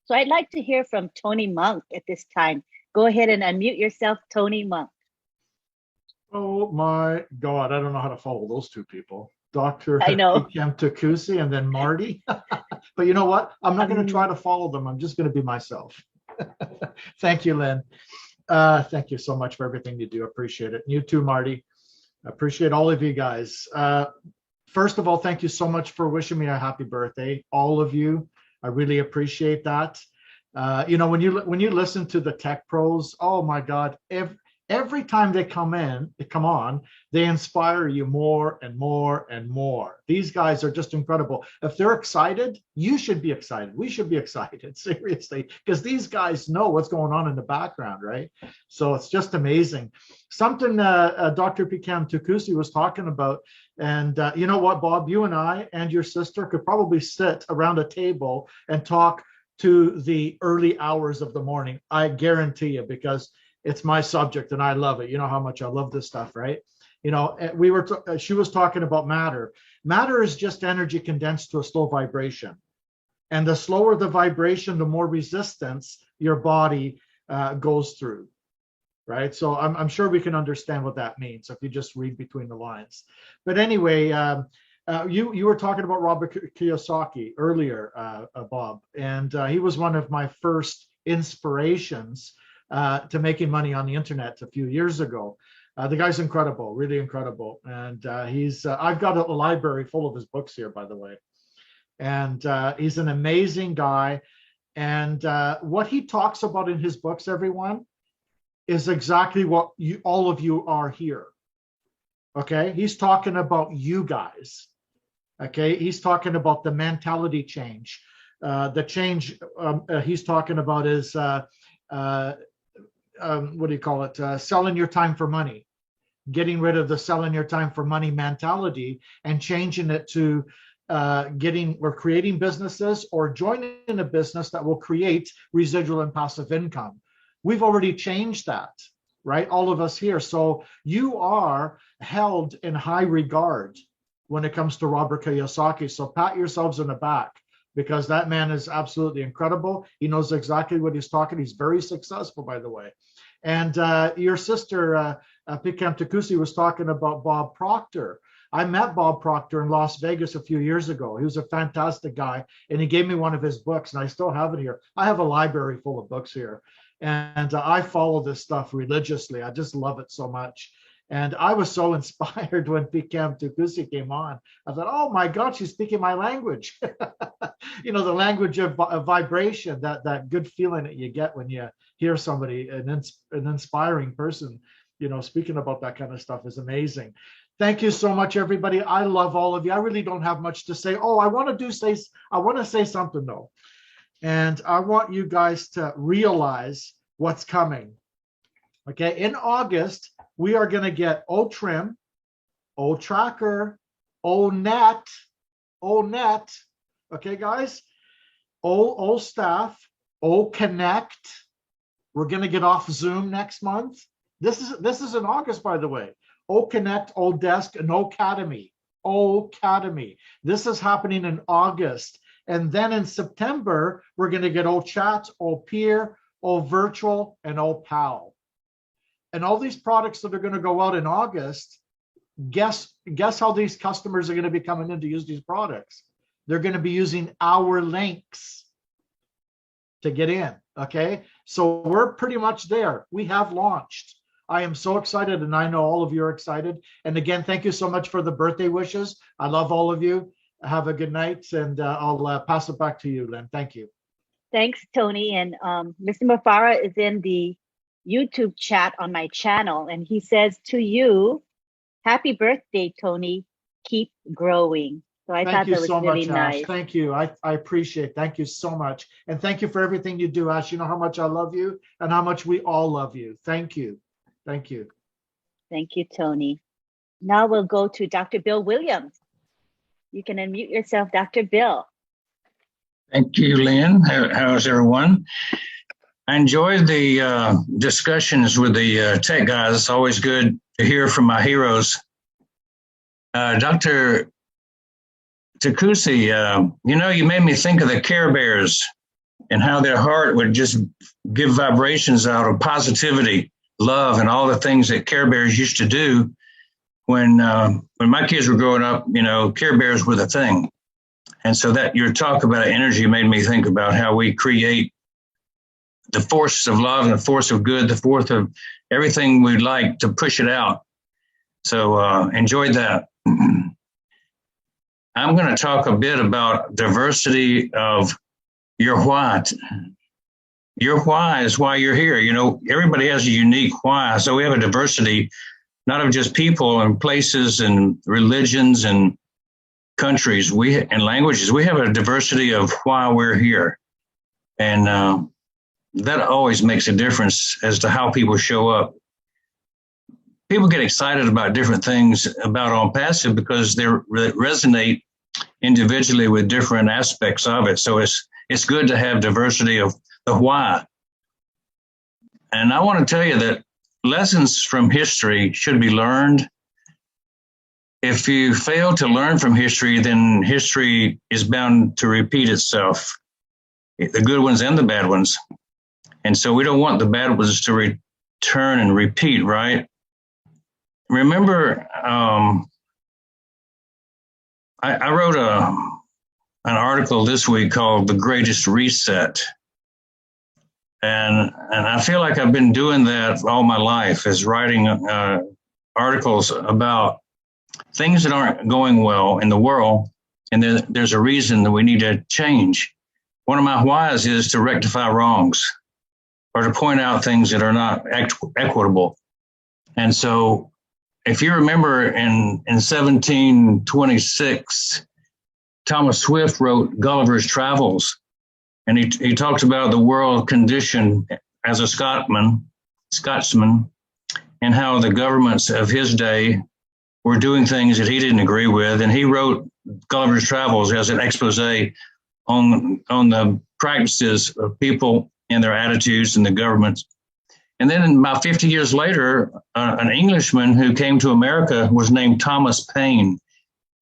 So I'd like to hear from Tony Monk at this time. Go ahead and unmute yourself, Tony Monk. Oh my God, I don't know how to follow those two people. Dr. I know. Takusi and then Marty. But you know what? I'm not going to try to follow them. I'm just going to be myself. Thank you, Lynn. Thank you so much for everything you do. Appreciate it. You too, Marty. Appreciate all of you guys. First of all, thank you so much for wishing me a happy birthday, all of you. I really appreciate that. You know, when you listen to the tech pros, oh my God, every time they come on, they inspire you more and more and more. These guys are just incredible. If they're excited, you should be excited. We should be excited, seriously, because these guys know what's going on in the background, right? So it's just amazing. Something Dr. Pikam Tukusi was talking about, and you know what, Bob, you and I and your sister could probably sit around a table and talk to the early hours of the morning. I guarantee you, because it's my subject and I love it. You know how much I love this stuff, right? You know, she was talking about matter. Matter is just energy condensed to a slow vibration. And the slower the vibration, the more resistance your body goes through, right? So I'm sure we can understand what that means if you just read between the lines. But anyway, you were talking about Robert Kiyosaki earlier, Bob, and he was one of my first inspirations to making money on the internet a few years ago. The guy's incredible, really incredible. And I've got a library full of his books here, by the way. And he's an amazing guy. And what he talks about in his books, everyone, is exactly what all of you are here. Okay, he's talking about you guys. Okay, he's talking about the mentality change. The change he's talking about is what do you call it? Selling your time for money, getting rid of the selling your time for money mentality and changing it to creating businesses or joining a business that will create residual and passive income. We've already changed that, right? All of us here. So you are held in high regard when it comes to Robert Kiyosaki. So pat yourselves on the back, because that man is absolutely incredible. He knows exactly what he's talking. He's very successful, by the way. And your sister, Pikam Takusi, was talking about Bob Proctor. I met Bob Proctor in Las Vegas a few years ago. He was a fantastic guy, and he gave me one of his books, and I still have it here. I have a library full of books here, and I follow this stuff religiously. I just love it so much. And I was so inspired when Pikam Takusi came on. I thought, oh my God, she's speaking my language. You know, the language of vibration, that good feeling that you get when you hear somebody, an inspiring person, you know, speaking about that kind of stuff is amazing. Thank you so much, everybody. I love all of you. I really don't have much to say. Oh, I want to say something though. And I want you guys to realize what's coming. Okay, in August, we are going to get OTrim, OTracker, ONet, okay, guys, OStaff, OConnect. We're going to get off Zoom next month. This is in August, by the way. OConnect, ODesk, and Ocademy. This is happening in August. And then in September, we're going to get OChat, OPeer, OVirtual, and OPal. And all these products that are going to go out in August, guess how these customers are going to be coming in to use these products? They're going to be using our links to get in, okay? So we're pretty much there. We have launched. I am so excited, and I know all of you are excited. And again, thank you so much for the birthday wishes. I love all of you. Have a good night, and I'll pass it back to you, Lynn. Thank you. Thanks, Tony. And Mr. Mafara is in the YouTube chat on my channel, and he says to you, happy birthday, Tony. Keep growing. So I thought that was really nice. Thank you. I appreciate it. Thank you so much. And thank you for everything you do, Ash. You know how much I love you and how much we all love you. Thank you. Thank you. Thank you, Tony. Now we'll go to Dr. Bill Williams. You can unmute yourself, Dr. Bill. Thank you, Lynn. How's everyone? I enjoyed the discussions with the tech guys. It's always good to hear from my heroes. Dr. Takusi, you know, you made me think of the Care Bears and how their heart would just give vibrations out of positivity, love, and all the things that Care Bears used to do. When my kids were growing up, you know, Care Bears were the thing. And so that your talk about energy made me think about how we create the force of love and the force of good, the force of everything we'd like to push it out. So enjoyed that. I'm going to talk a bit about diversity of your why. Your why is why you're here. You know, everybody has a unique why. So we have a diversity, not of just people and places and religions and countries and languages. We have a diversity of why we're here. And that always makes a difference as to how people show up. People get excited about different things about ONPASSIVE because they resonate individually with different aspects of it. So it's good to have diversity of the why. And I want to tell you that lessons from history should be learned. If you fail to learn from history, then history is bound to repeat itself, the good ones and the bad ones. And so we don't want the bad ones to return and repeat, right? Remember, I wrote an article this week called The Greatest Reset. And I feel like I've been doing that all my life, is writing articles about things that aren't going well in the world, and there's a reason that we need to change. One of my whys is to rectify wrongs, or to point out things that are not equitable. And so if you remember in 1726, Thomas Swift wrote Gulliver's Travels, and he talked about the world condition as a Scotsman, and how the governments of his day were doing things that he didn't agree with. And he wrote Gulliver's Travels as an expose on the practices of people and their attitudes and the governments. And then about 50 years later, an Englishman who came to America was named Thomas Paine.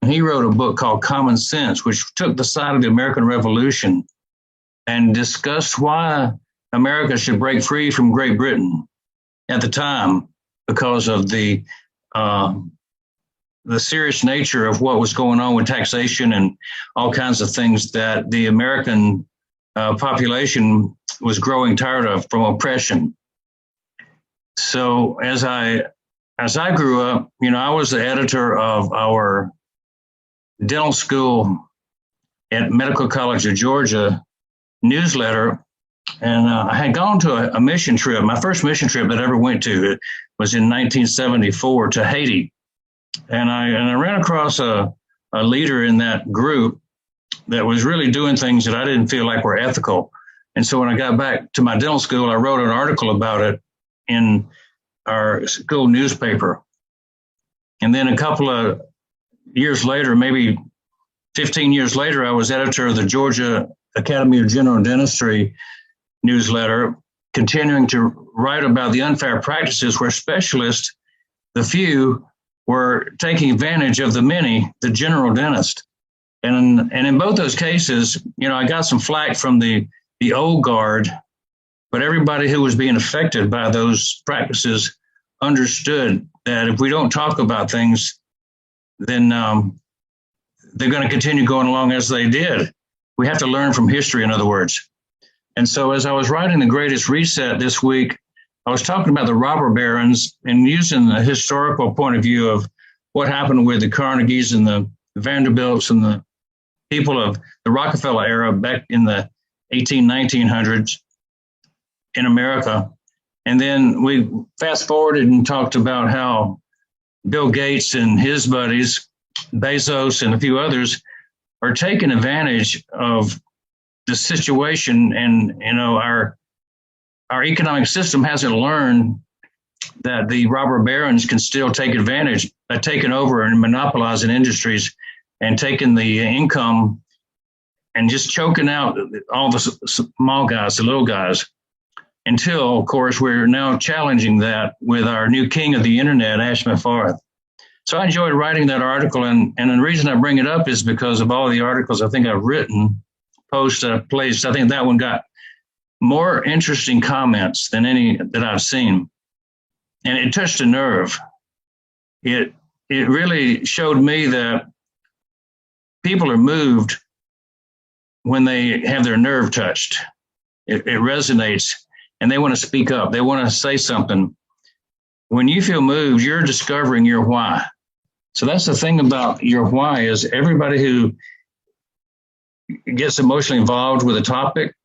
And he wrote a book called Common Sense, which took the side of the American Revolution and discussed why America should break free from Great Britain at the time, because of the serious nature of what was going on with taxation and all kinds of things that the American population was growing tired of from oppression. So as I grew up, I was the editor of our dental school at Medical College of Georgia newsletter, and I had gone to a mission trip. My first mission trip that I ever went to was in 1974 to Haiti, and I ran across a leader in that group that was really doing things that I didn't feel like were ethical. And so when I got back to my dental school, I wrote an article about it in our school newspaper. And then a couple of years later, maybe 15 years later, I was editor of the Georgia Academy of General Dentistry newsletter, continuing to write about the unfair practices where specialists, the few, were taking advantage of the many, the general dentist. And in both those cases, I got some flack from the old guard, but everybody who was being affected by those practices understood that if we don't talk about things, then they're going to continue going along as they did. We have to learn from history, in other words. And so as I was writing The Greatest Reset this week, I was talking about the robber barons and using the historical point of view of what happened with the Carnegies and the Vanderbilts and the people of the Rockefeller era back in the 1900s in America. And then we fast forwarded and talked about how Bill Gates and his buddies, Bezos and a few others, are taking advantage of the situation. And, our economic system hasn't learned that the robber barons can still take advantage by taking over and monopolizing industries and taking the income and just choking out all the small guys, the little guys, until, of course, we're now challenging that with our new king of the internet, Ashma Farth. So I enjoyed writing that article, and the reason I bring it up is because of all the articles I think I've written, posts I've placed. I think that one got more interesting comments than any that I've seen. And it touched a nerve. It really showed me that people are moved when they have their nerve touched. It resonates, and they want to speak up. They want to say something. When you feel moved, you're discovering your why. So that's the thing about your why, is everybody who gets emotionally involved with a topic,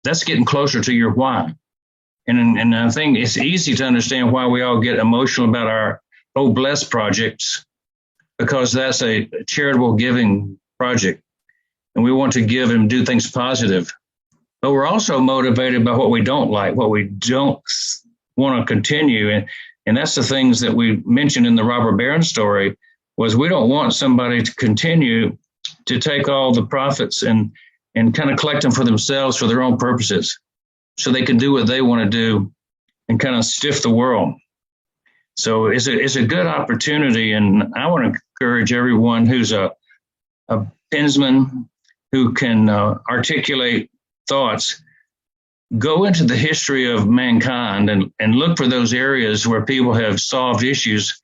that's getting closer to your why. And I think it's easy to understand why we all get emotional about our Oh Bless projects, because that's a charitable giving project. And we want to give and do things positive. But we're also motivated by what we don't like, what we don't want to continue. And that's the things that we mentioned in the robber baron story, was we don't want somebody to continue to take all the profits and kind of collect them for themselves for their own purposes, so they can do what they want to do and kind of stiff the world. So it's a good opportunity. And I want to encourage everyone who's a pensman, who can articulate thoughts, go into the history of mankind and look for those areas where people have solved issues,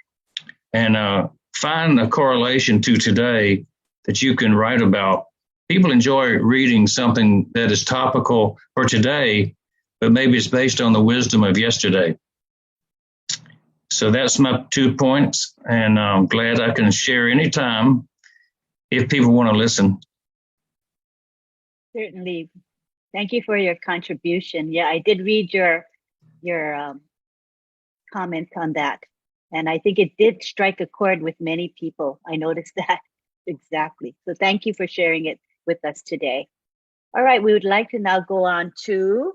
and find a correlation to today that you can write about. People enjoy reading something that is topical for today, but maybe it's based on the wisdom of yesterday. So that's my 2 points, and I'm glad I can share anytime if people want to listen. Certainly. Thank you for your contribution. Yeah, I did read your comments on that. And I think it did strike a chord with many people. I noticed that exactly. So thank you for sharing it with us today. All right, we would like to now go on to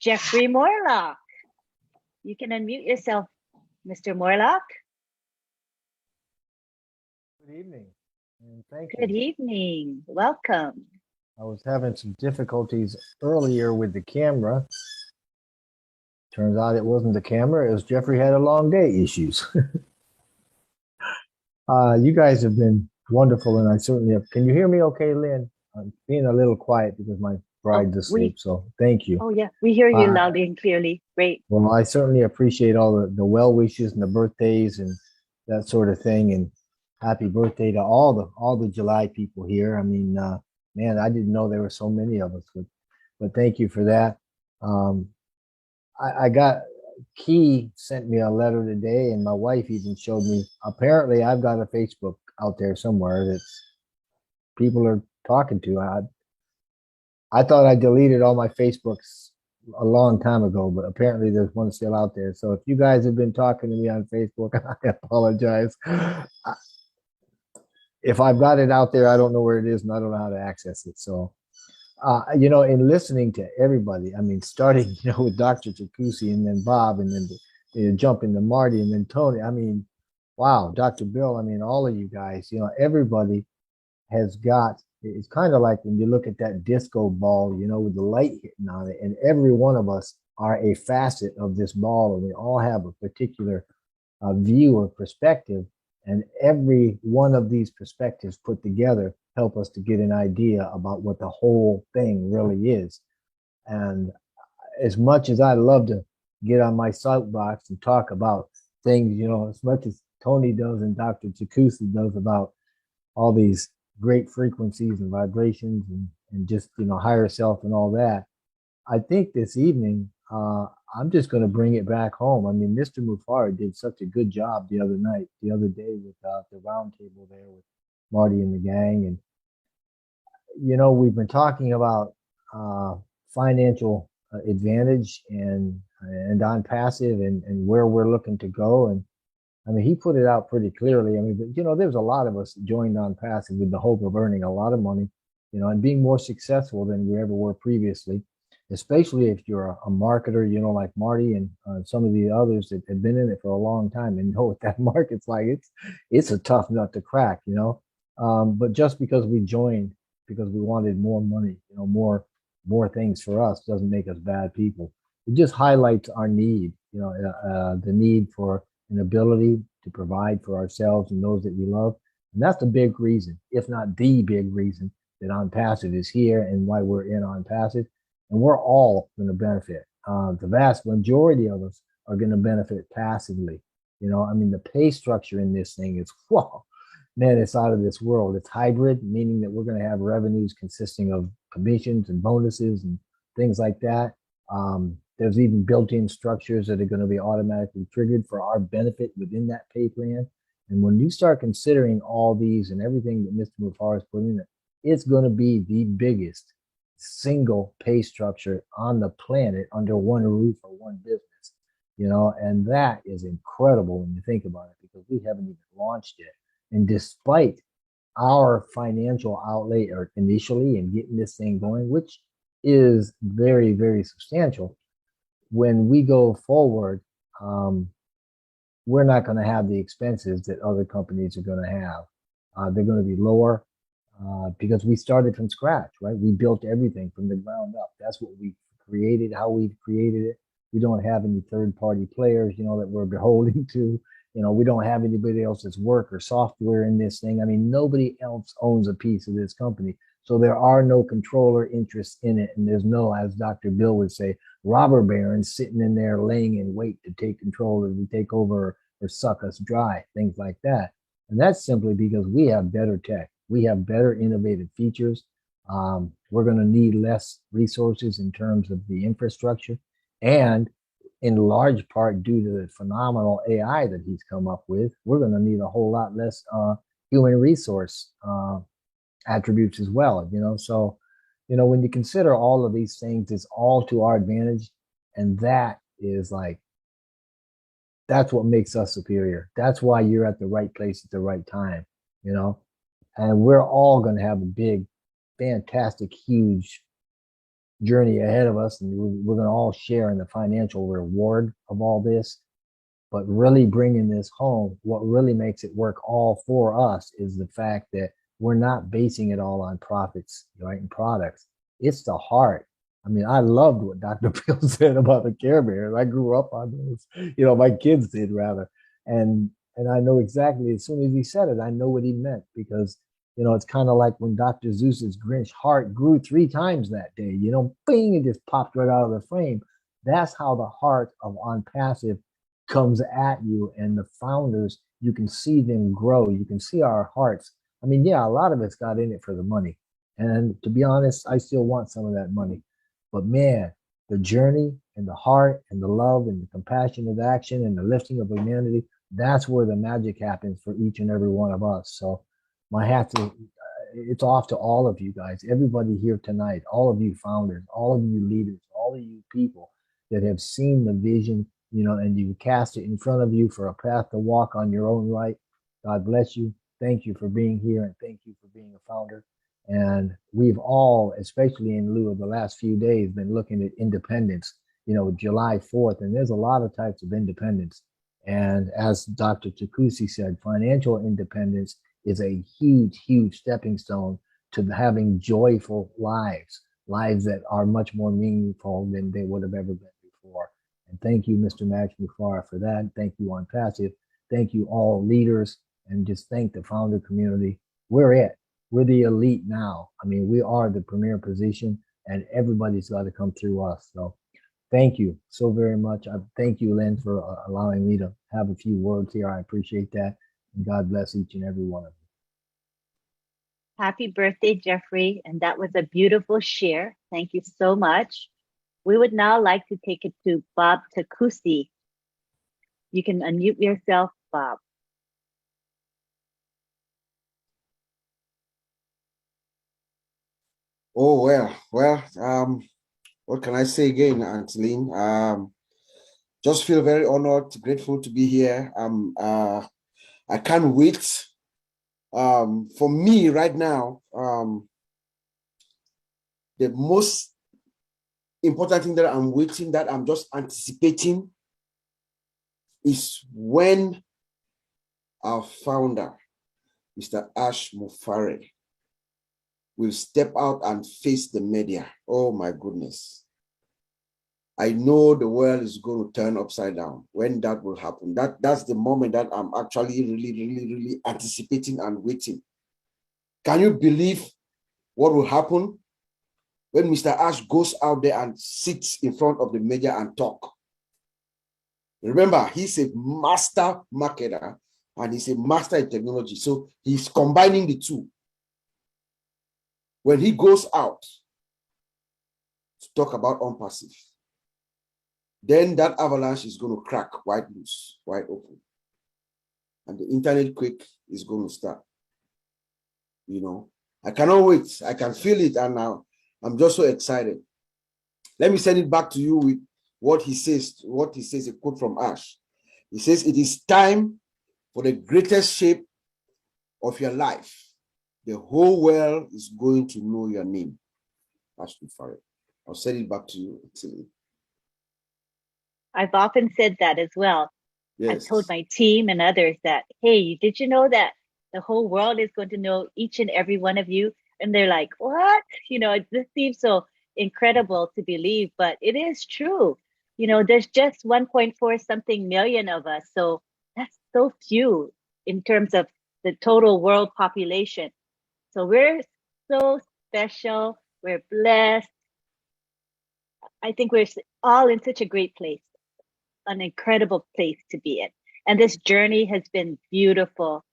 Jeffrey Morlock. You can unmute yourself, Mr. Morlock. Good evening, and thank Good you. evening. Welcome. I was having some difficulties earlier with the camera. Turns out it wasn't the camera, it was Jeffrey had a long day issues. You guys have been wonderful, and I certainly have. Can you hear me okay, Lynn? I'm being a little quiet because my bride's asleep, so thank you. Oh, yeah, we hear you loudly and clearly. Great. Well, I certainly appreciate all the well wishes and the birthdays and that sort of thing. And happy birthday to all the July people here. I mean, man, I didn't know there were so many of us, but thank you for that. I got Key sent me a letter today, and my wife even showed me. Apparently, I've got a Facebook out there somewhere that people are talking to. I thought I deleted all my Facebooks a long time ago, but apparently there's one still out there. So if you guys have been talking to me on Facebook, I apologize. If I've got it out there, I don't know where it is, and I don't know how to access it. So, you know, in listening to everybody, I mean, starting, you know, with Dr. Takusi and then Bob, and then jumping to Marty and then Tony. I mean, wow, Dr. Bill, I mean, all of you guys, you know, everybody has got, it's kind of like when you look at that disco ball, you know, with the light hitting on it, and every one of us are a facet of this ball, and we all have a particular view or perspective, and every one of these perspectives put together help us to get an idea about what the whole thing really is. And as much as I love to get on my soapbox and talk about things, you know, as much as Tony does and Dr. Takusi does about all these great frequencies and vibrations and just, you know, higher self and all that, I think this evening, I'm just going to bring it back home. I mean, Mr. Mufari did such a good job the other day with the round table there with Marty and the gang. And, you know, we've been talking about financial advantage and on passive and where we're looking to go. And I mean, he put it out pretty clearly. I mean, you know, there's a lot of us joined on passive with the hope of earning a lot of money, you know, and being more successful than we ever were previously, especially if you're a marketer, you know, like Marty and some of the others that have been in it for a long time and know what that market's like. It's a tough nut to crack, you know. But just because we joined because we wanted more money, you know, more things for us doesn't make us bad people. It just highlights our need, you know, the need for an ability to provide for ourselves and those that we love. And that's the big reason, if not the big reason, that OnPassive is here and why we're in OnPassive. And we're all going to benefit. The vast majority of us are going to benefit passively. You know, I mean, the pay structure in this thing is, whoa, man, it's out of this world. It's hybrid, meaning that we're going to have revenues consisting of commissions and bonuses and things like that. There's even built-in structures that are going to be automatically triggered for our benefit within that pay plan. And when you start considering all these and everything that Mr. Mufar has put in it, it's going to be the biggest single pay structure on the planet under one roof or one business, you know, and that is incredible when you think about it, because we haven't even launched yet. And despite our financial outlay or initially in getting this thing going, which is very, very substantial, when we go forward, we're not going to have the expenses that other companies are going to have. They're going to be lower because we started from scratch, right? We built everything from the ground up. That's what we created, how we've created it. We don't have any third-party players, you know, that we're beholden to. You know, we don't have anybody else's work or software in this thing. I mean, nobody else owns a piece of this company. So there are no controller interests in it. And there's no, as Dr. Bill would say, robber barons sitting in there laying in wait to take control or to take over or suck us dry, things like that. And that's simply because we have better tech. We have better innovative features. We're going to need less resources in terms of the infrastructure, and in large part due to the phenomenal AI that he's come up with, we're going to need a whole lot less human resource attributes as well. So when you consider all of these things, it's all to our advantage, and that is that's what makes us superior. That's why you're at the right place at the right time. And we're all going to have a big, fantastic, huge journey ahead of us, and we're going to all share in the financial reward of all this. But really bringing this home, what really makes it work all for us is the fact that we're not basing it all on profits, right, and products. It's the heart. I mean, I loved what Dr. Bill said about the Care Bears. I grew up on those, my kids did rather. And I know exactly, as soon as he said it, I know what he meant, because it's kind of like when Dr. Seuss's Grinch heart grew 3 times that day, bing, it just popped right out of the frame. That's how the heart of ONPASSIVE comes at you. And the founders, you can see them grow. You can see our hearts. I mean, yeah, a lot of us got in it for the money. And to be honest, I still want some of that money. But man, the journey and the heart and the love and the compassionate action and the lifting of humanity, that's where the magic happens for each and every one of us. So my hat to, it's off to all of you guys, everybody here tonight, all of you founders, all of you leaders, all of you people that have seen the vision, and you cast it in front of you for a path to walk on your own right. God bless you. Thank you for being here, and thank you for being a founder. And we've all, especially in lieu of the last few days, been looking at independence, July 4th, and there's a lot of types of independence. And as Dr. Takusi said, financial independence is a huge, huge stepping stone to having joyful lives that are much more meaningful than they would have ever been before. And thank you, Mr. Max Mufara, for that. Thank you, ONPASSIVE. Thank you, all leaders, and just thank the founder community. We're it. We're the elite now. I mean, we are the premier position, and everybody's got to come through us. So thank you so very much. I thank you, Lynn, for allowing me to have a few words here. I appreciate that. And God bless each and every one of you. Happy birthday, Jeffrey. And that was a beautiful share. Thank you so much. We would now like to take it to Bob Takusi. You can unmute yourself, Bob. Oh, well, what can I say again, Anteline? Just feel very honored, grateful to be here. I can't wait. For me right now, the most important thing that I'm waiting, that I'm just anticipating, is when our founder, Mr. Ash Mufare, will step out and face the media. Oh my goodness. I know the world is going to turn upside down when that will happen. That's the moment that I'm actually really anticipating and waiting. Can you believe what will happen when Mr. Ash goes out there and sits in front of the media and talk? Remember, he's a master marketer and he's a master in technology. So he's combining the two. When he goes out to talk about ONPASSIVE, then that avalanche is going to crack wide loose, wide open. And the internet quake is going to start. I cannot wait. I can feel it. And now I'm just so excited. Let me send it back to you with what he says, a quote from Ash. He says, "It is time for the greatest shape of your life. The whole world is going to know your name." Ash Mufare. I'll send it back to you. I've often said that as well. Yes. I've told my team and others that, hey, did you know that the whole world is going to know each and every one of you? And they're like, what? This seems so incredible to believe, but it is true. There's just 1.4 something million of us. So that's so few in terms of the total world population. So we're so special. We're blessed. I think we're all in such a great place, an incredible place to be in. And this journey has been beautiful.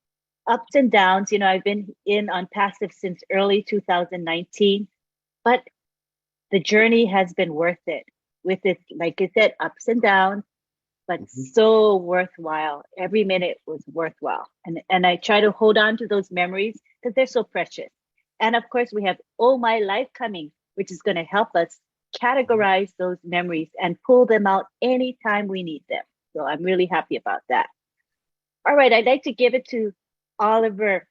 Ups and downs. I've been in ONPASSIVE since early 2019. but the journey has been worth it with it, like I said, ups and downs, but so worthwhile. Every minute was worthwhile. And I try to hold on to those memories because they're so precious. And of course, we have Oh My Life coming, which is going to help us categorize those memories and pull them out anytime we need them. So I'm really happy about that. All right, I'd like to give it to Oliver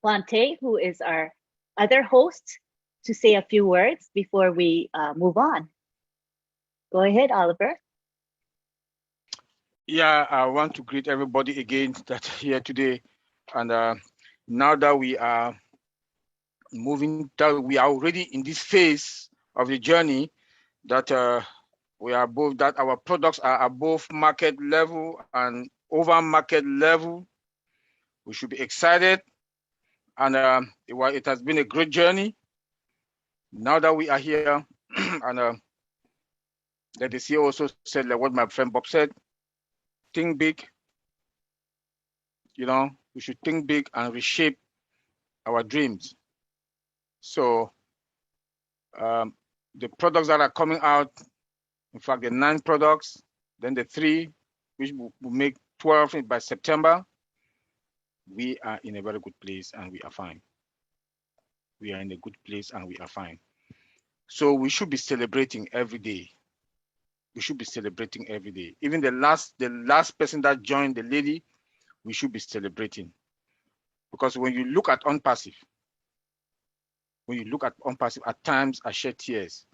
Plante, who is our other host, to say a few words before we move on. Go ahead, Oliver. Yeah, I want to greet everybody again that's here today. And now that we are moving, that we are already in this phase of the journey, that we are above, that our products are above market level and over market level. We should be excited. And it has been a great journey. Now that we are here, and that the CEO also said, like what my friend Bob said, think big. You know, we should think big and reshape our dreams. So the products that are coming out, in fact, the 9 products, then the 3, which will make 12 by September, we are in a very good place and we are fine. We are in a good place and we are fine. So we should be celebrating every day. We should be celebrating every day. Even the last person that joined, the lady, we should be celebrating. Because when you look at ONPASSIVE, at times I shed tears.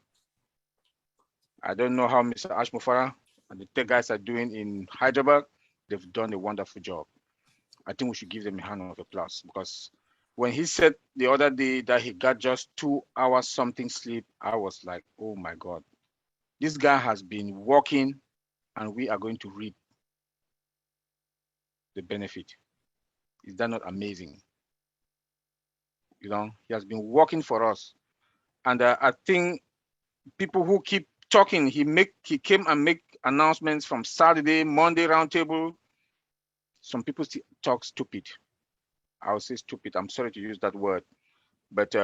I don't know how Mr. Ash Mufara and the tech guys are doing in Hyderabad. They've done a wonderful job. I think we should give them a hand of applause, because when he said the other day that he got just 2 hours something sleep, I was like, oh my God, this guy has been working and we are going to reap the benefit. Is that not amazing? You know, he has been working for us. And I think people who keep talking, he came and make announcements from Saturday, Monday roundtable. Some people talk stupid. I would say stupid. I'm sorry to use that word. But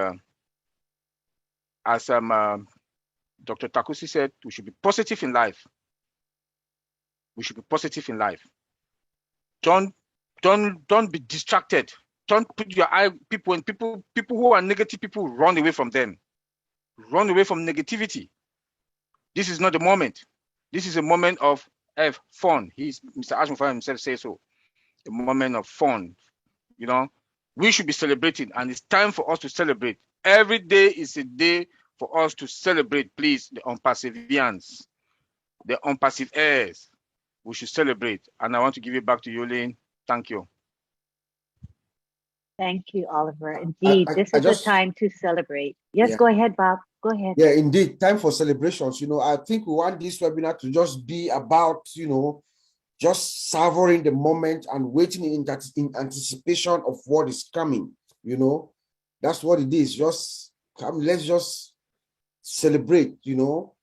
as Dr. Takusi said, we should be positive in life. We should be positive in life. Don't be distracted. Don't put your eye people who are negative people, run away from them. Run away from negativity. This is not the moment. This is a moment of fun. Mr. Ashmufan himself says so. A moment of fun. You know, we should be celebrating, and it's time for us to celebrate. Every day is a day for us to celebrate, please, the ONPASSIVians, the ONPASSIVE heirs. We should celebrate. And I want to give it back to you, Lynn. Thank you. Thank you, Oliver. Indeed, this is the time to celebrate. Yes, go ahead, Bob. Go ahead. Yeah, indeed, time for celebrations. You know, I think we want this webinar to just be about, you know, just savoring the moment and waiting in anticipation of what is coming. You know, that's what it is. Just come, let's just celebrate, you know,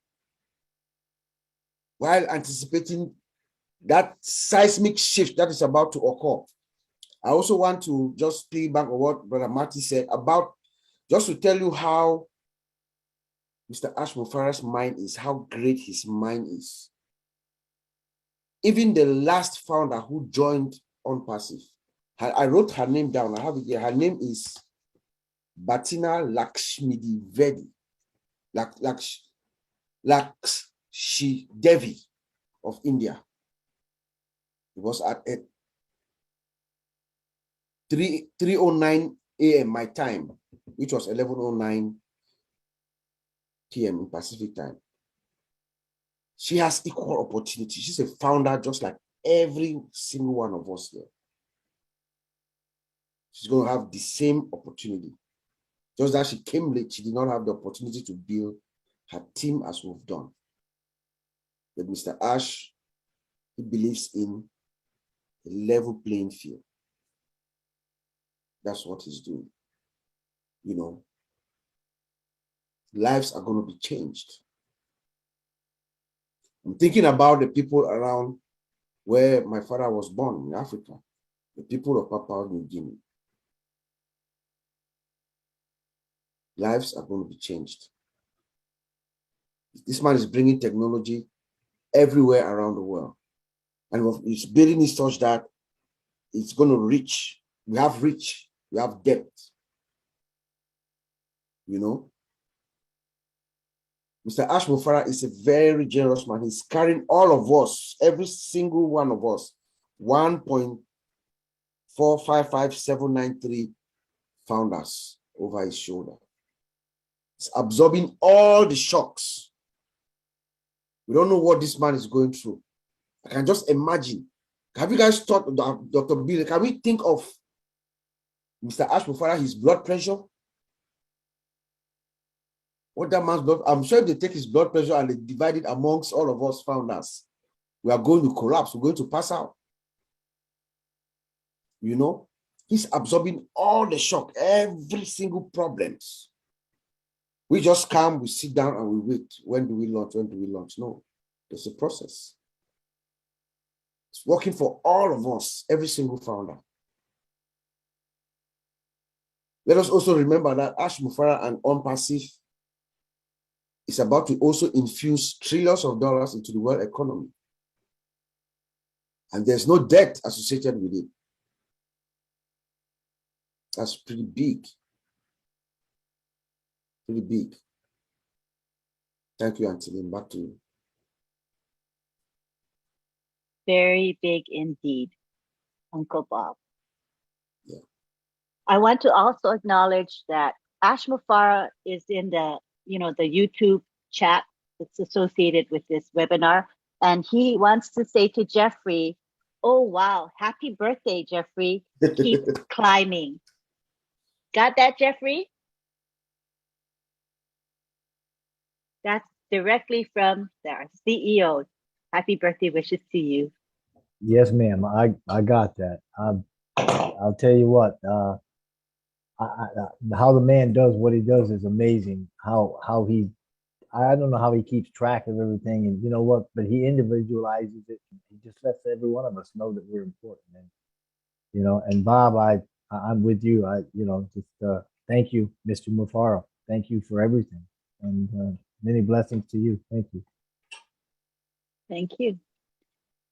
while anticipating that seismic shift that is about to occur. I also want to just piggyback on what Brother Marty said about, just to tell you how Mr. Ash Mufara's mind is, how great his mind is. Even the last founder who joined ONPASSIVE, I wrote her name down. I have it here. Her name is Batina Lakshmidevi. Lakshmidevi of India. It was at 3:09 a.m. my time, which was 11:09 p.m. in Pacific time. She has equal opportunity. She's a founder just like every single one of us here. She's going to have the same opportunity. Just that she came late, she did not have the opportunity to build her team as we've done. But Mr. Ash, he believes in a level playing field. That's what he's doing. You know, lives are going to be changed. I'm thinking about the people around where my father was born in Africa, the people of Papua New Guinea. lives are going to be changed. This man is bringing technology everywhere around the world. And he's building it such that it's going to reach. We have reach, we have depth. You know, Mr. Ash Mufara is a very generous man. He's carrying all of us, every single one of us, 1.455793 founders over his shoulder. He's absorbing all the shocks. We don't know what this man is going through. I can just imagine. Have you guys thought, Dr. Bill, can we think of Mr. Ash Mufara, his blood pressure? What that man's blood, I'm sure if they take his blood pressure and they divide it amongst all of us founders, we are going to collapse, we're going to pass out. You know, he's absorbing all the shock, every single problems. We just come, we sit down and we wait. When do we launch? When do we launch? No, there's a process. It's working for all of us, every single founder. Let us also remember that Ash Mufara and ONPASSIVE is about to also infuse trillions of dollars into the world economy. And there's no debt associated with it. That's pretty big. Pretty big. Thank you, Auntie Lynn. Back to you. Very big indeed, Uncle Bob. Yeah. I want to also acknowledge that Ash Mufara is in the YouTube chat that's associated with this webinar. And he wants to say to Jeffrey, oh, wow, happy birthday, Jeffrey. Keep climbing. Got that, Jeffrey? That's directly from our CEO. Happy birthday wishes to you. Yes, ma'am. I got that. I'll tell you what, how the man does what he does is amazing. I don't know how he keeps track of everything, and you know what, but he individualizes it. He just lets every one of us know that we're important. And you know, and Bob, I'm with you. Thank you, Mr. Mufara. Thank you for everything, and many blessings to you. Thank you. Thank you.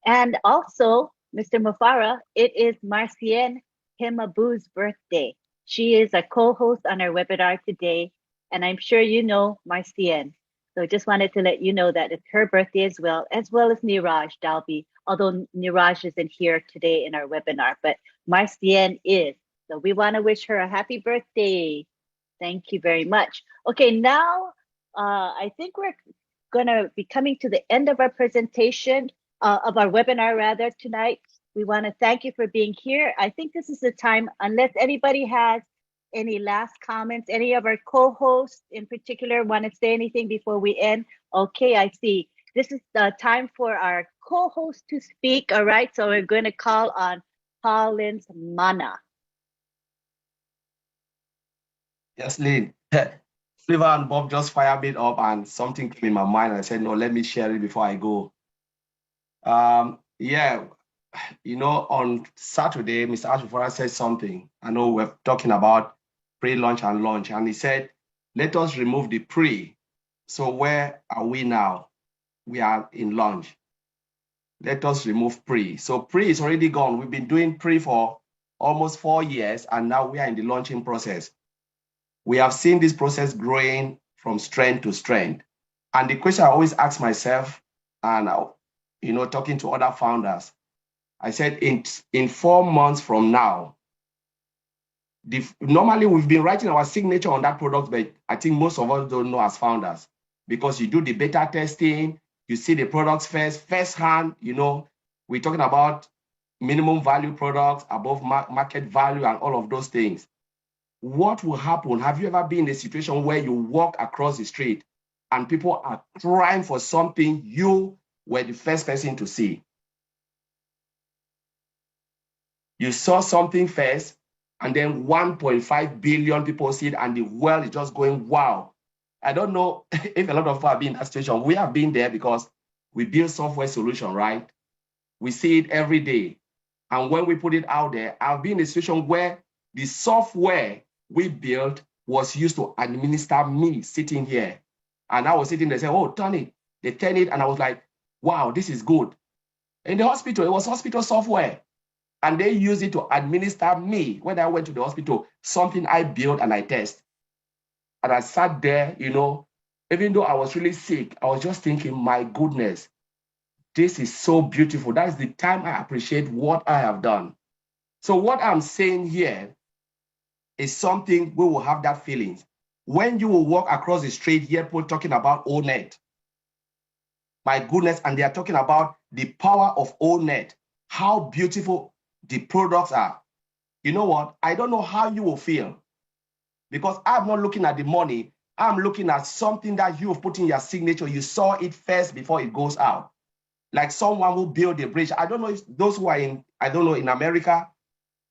And also, Mr. Mufara, it is Marcienne Himabu's birthday. She is a co-host on our webinar today, and I'm sure you know Marcienne. So just wanted to let you know that it's her birthday as well as Niraj Dalby, although Niraj isn't here today in our webinar, but Marcienne is. So we want to wish her a happy birthday. Thank you very much. Okay, now I think we're going to be coming to the end of our presentation, of our webinar rather tonight. We want to thank you for being here. I think this is the time, unless anybody has any last comments, any of our co-hosts in particular want to say anything before we end? Okay, I see. This is the time for our co-host to speak. All right, so we're going to call on Collins Mana. Yes, Lynn. Flavor and Bob just fired me up and something came in my mind. And I said, no, let me share it before I go. Yeah, you know, on Saturday, Mr. Ash Mufara said something. I know we're talking about pre-launch and launch, and he said, let us remove the pre. So where are we now? We are in launch. Let us remove pre. So pre is already gone. We've been doing pre for almost 4 years, and now we are in the launching process. We have seen this process growing from strength to strength. And the question I always ask myself, and you know, talking to other founders, I said in 4 months from now, normally we've been writing our signature on that product, but I think most of us don't know as founders, because you do the beta testing, you see the products firsthand, you know, we're talking about minimum value products, above market value, and all of those things. What will happen? Have you ever been in a situation where you walk across the street and people are crying for something you were the first person to see? You saw something first, and then 1.5 billion people see it, and the world is just going, wow. I don't know if a lot of people have been in that situation. We have been there because we build software solution, right? We see it every day. And when we put it out there, I've been in a situation where the software we built was used to administer me sitting here. And I was sitting there saying, oh, turn it. They turn it, and I was like, wow, this is good. In the hospital, it was hospital software. And they used it to administer me when I went to the hospital, something I built and I test. And I sat there, you know, even though I was really sick, I was just thinking, my goodness, this is so beautiful. That is the time I appreciate what I have done. So what I'm saying here is something we will have that feeling. When you will walk across the street, hear people talking about ONET. My goodness, and they are talking about the power of ONET, how beautiful the products are. You know what? I don't know how you will feel, because I'm not looking at the money. I'm looking at something that you've put in your signature. You saw it first before it goes out. Like someone who built a bridge. I don't know if those who are in, I don't know, in America.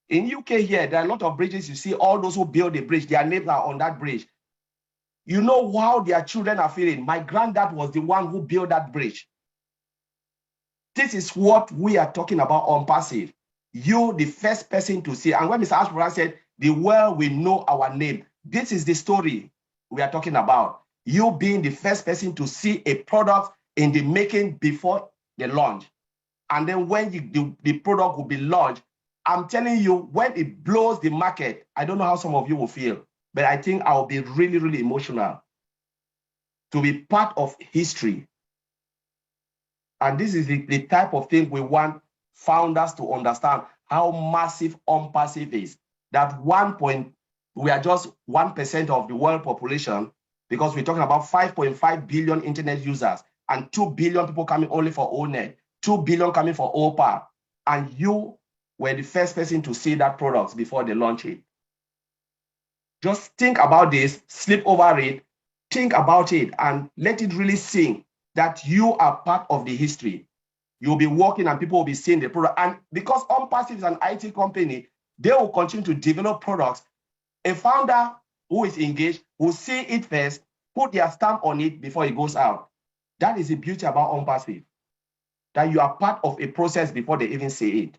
In UK here, there are a lot of bridges. You see all those who build a bridge, their names are on that bridge. You know how their children are feeling. My granddad was the one who built that bridge. This is what we are talking about on passive. You, the first person to see. And when Mr. Ashbrook said, the world will know our name. This is the story we are talking about. You being the first person to see a product in the making before the launch. And then when the product will be launched, I'm telling you, when it blows the market, I don't know how some of you will feel, but I think I'll be really, really emotional to be part of history. And this is the type of thing we want founders to understand, how massive ONPASSIVE is. That we are just 1% of the world population, because we're talking about 5.5 billion internet users and 2 billion people coming only for ONET, 2 billion coming for OPA. And you were the first person to see that product before they launch it. Just think about this, sleep over it, think about it, and let it really sink that you are part of the history. You'll be working and people will be seeing the product. And because ONPASSIVE is an IT company, they will continue to develop products. A founder who is engaged will see it first, put their stamp on it before it goes out. That is the beauty about ONPASSIVE, that you are part of a process before they even see it.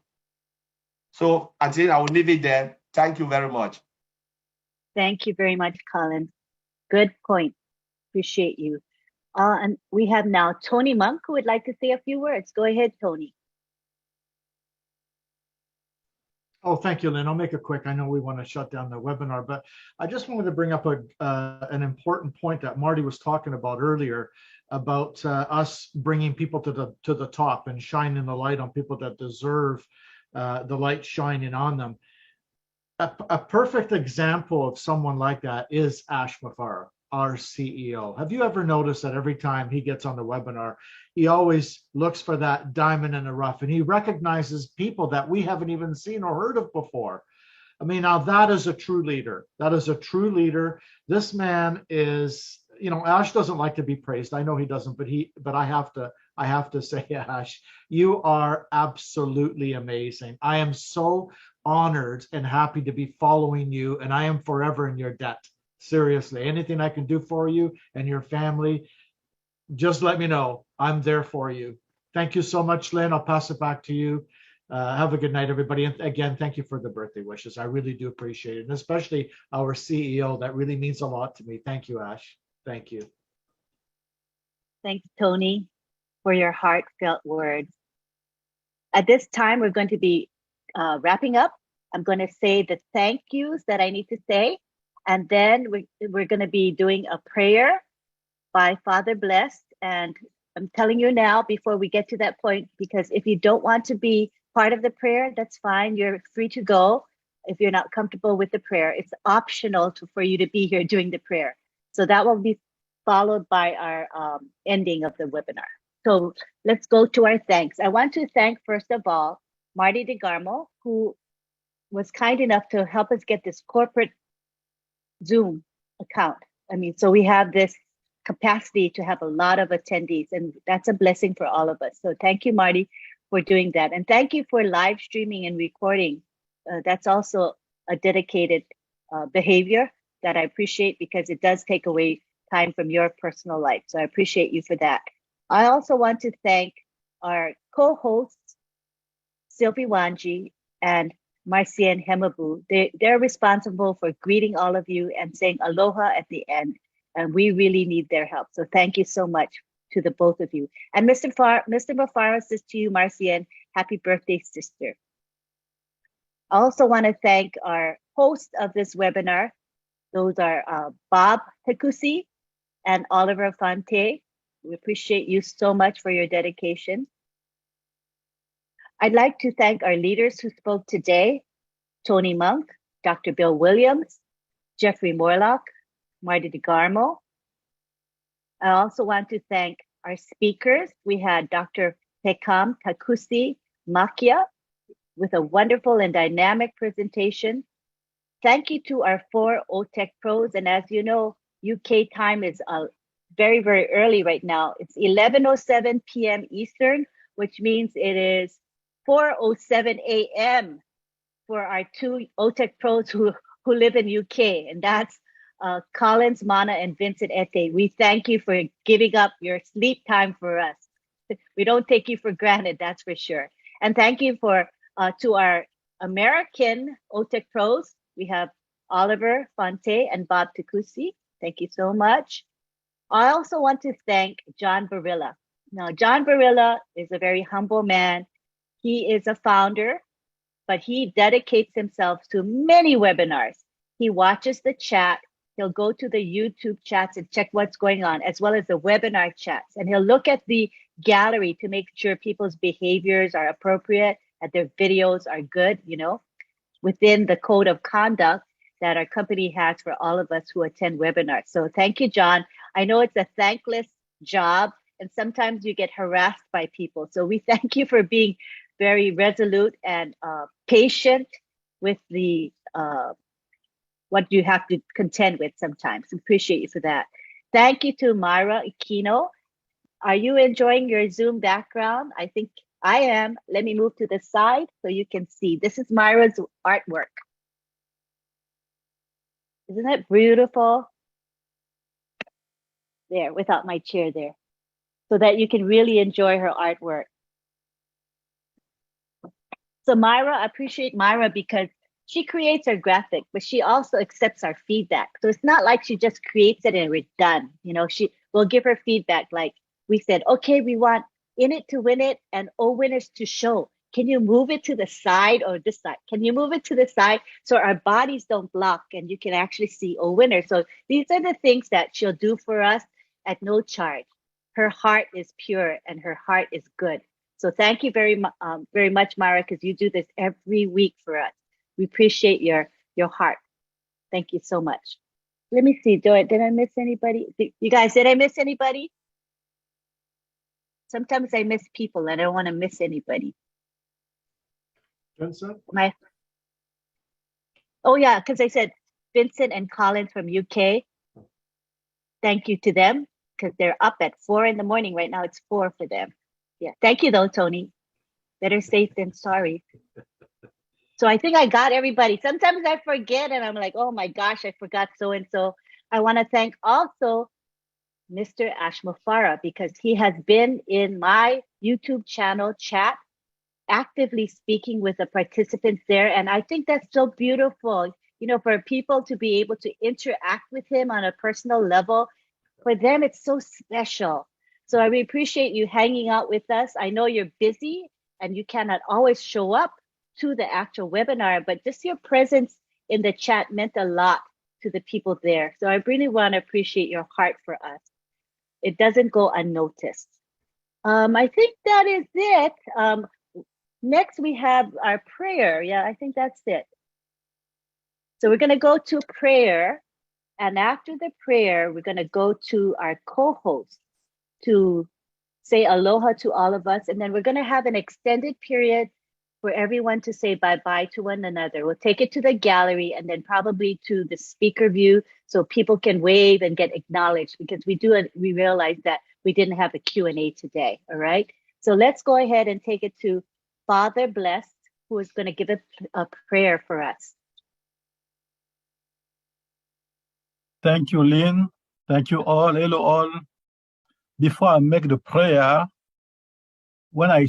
So until I will leave it there. Thank you very much. Thank you very much, Colin. Good point. Appreciate you. And we have now Tony Monk, who would like to say a few words. Go ahead, Tony. Oh, thank you, Lynn. I'll make it quick. I know we want to shut down the webinar, but I just wanted to bring up an important point that Marty was talking about earlier, about us bringing people to the top and shining the light on people that deserve the light shining on them. A perfect example of someone like that is Ash Mafara, our CEO. Have you ever noticed that every time he gets on the webinar, he always looks for that diamond in the rough, and he recognizes people that we haven't even seen or heard of before? I mean, now that is a true leader. That is a true leader. This man is, you know, Ash doesn't like to be praised. I know he doesn't, but I have to say, Ash, you are absolutely amazing. I am so honored and happy to be following you, and I am forever in your debt. Seriously, anything I can do for you and your family, just let me know. I'm there for you. Thank you so much, Lynn. I'll pass it back to you. Have a good night, everybody. And again, thank you for the birthday wishes. I really do appreciate it. And especially our CEO, that really means a lot to me. Thank you, Ash. Thank you. Thanks, Tony, for your heartfelt words. At this time, we're going to be wrapping up. I'm going to say the thank yous that I need to say. And then we're going to be doing a prayer by Father Blessed. And I'm telling you now, before we get to that point, because if you don't want to be part of the prayer, that's fine. You're free to go if you're not comfortable with the prayer. It's optional for you to be here doing the prayer. So that will be followed by our ending of the webinar. So let's go to our thanks. I want to thank, first of all, Marty DeGarmo, who was kind enough to help us get this corporate Zoom account. I mean, so we have this capacity to have a lot of attendees, and that's a blessing for all of us. So thank you, Marty, for doing that. And thank you for live streaming and recording. That's also a dedicated behavior that I appreciate, because it does take away time from your personal life. So I appreciate you for that. I also want to thank our co-hosts, Sylvie Wanji and Marcia and Hemabu. They're responsible for greeting all of you and saying aloha at the end. And we really need their help. So thank you so much to the both of you. And Mr. Mafara says to you, Marcia, happy birthday, sister. I also want to thank our host of this webinar. Those are Bob Takusi and Oliver Fonte. We appreciate you so much for your dedication. I'd like to thank our leaders who spoke today, Tony Monk, Dr. Bill Williams, Jeffrey Morlock, Marty DeGarmo. I also want to thank our speakers. We had Dr. Pekam Takusi Makia with a wonderful and dynamic presentation. Thank you to our 4 OTEC pros. And as you know, UK time is very, very early right now. It's 11:07 p.m. Eastern, which means it is 4:07 a.m. for our 2 OTEC pros who live in UK. And that's Collins, Mana, and Vincent Ete. We thank you for giving up your sleep time for us. We don't take you for granted, that's for sure. And thank you to our American OTEC pros. We have Oliver Fonte and Bob Takusi. Thank you so much. I also want to thank John Barilla. Now, John Barilla is a very humble man. He is a founder, but he dedicates himself to many webinars. He watches the chat. He'll go to the YouTube chats and check what's going on, as well as the webinar chats. And he'll look at the gallery to make sure people's behaviors are appropriate, that their videos are good, you know, within the code of conduct that our company has for all of us who attend webinars. So thank you, John. I know it's a thankless job, and sometimes you get harassed by people. So we thank you for being very resolute and patient with the what you have to contend with sometimes. Appreciate you for that. Thank you to Myra Aquino. Are you enjoying your Zoom background? I think I am. Let me move to the side so you can see. This is Myra's artwork. Isn't that beautiful? There, without my chair there, so that you can really enjoy her artwork. So Myra, I appreciate Myra because she creates our graphic, but she also accepts our feedback. So it's not like she just creates it and we're done. You know, she will give her feedback. Like we said, okay, we want in it to win it and O winners to show. Can you move it to the side or this side? Can you move it to the side so our bodies don't block and you can actually see O winner? So these are the things that she'll do for us at no charge. Her heart is pure and her heart is good. So thank you very much, Myra, because you do this every week for us. We appreciate your heart. Thank you so much. Let me see. Did I miss anybody? You guys, did I miss anybody? Sometimes I miss people and I don't want to miss anybody. Vincent? Oh yeah, because I said Vincent and Collins from UK. Thank you to them because they're up at 4 in the morning. Right now it's 4 for them. Yeah. Thank you though, Tony. Better safe than sorry. So I think I got everybody. Sometimes I forget and I'm like, oh my gosh, I forgot so-and-so. I want to thank also Mr. Ashmufara because he has been in my YouTube channel chat, actively speaking with the participants there. And I think that's so beautiful, you know, for people to be able to interact with him on a personal level. For them, it's so special. So I really appreciate you hanging out with us. I know you're busy and you cannot always show up to the actual webinar, but just your presence in the chat meant a lot to the people there. So I really want to appreciate your heart for us. It doesn't go unnoticed. I think that is it. Next, we have our prayer. Yeah, I think that's it. So we're going to go to prayer. And after the prayer, we're going to go to our co-host to say aloha to all of us. And then we're going to have an extended period for everyone to say bye-bye to one another. We'll take it to the gallery and then probably to the speaker view so people can wave and get acknowledged because we realize that we didn't have a Q&A today, all right? So let's go ahead and take it to Father Blessed, who is going to give a prayer for us. Thank you, Lynn. Thank you all. Hello, all. Before I make the prayer, when I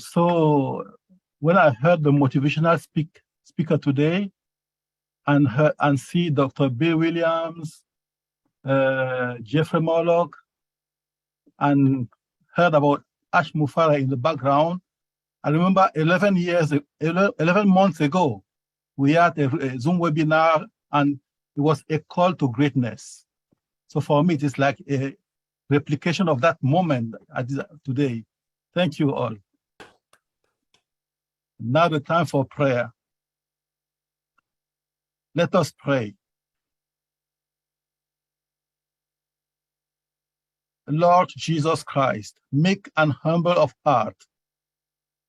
heard the motivational speaker today and see Dr. Bill Williams, Jeffrey Morlock, and heard about Ash Mufara in the background. I remember 11 months ago, we had a Zoom webinar, and it was a call to greatness. So for me, it is like a replication of that moment today. Thank you all. Now the time for prayer. Let us pray. Lord Jesus Christ, meek and humble of heart,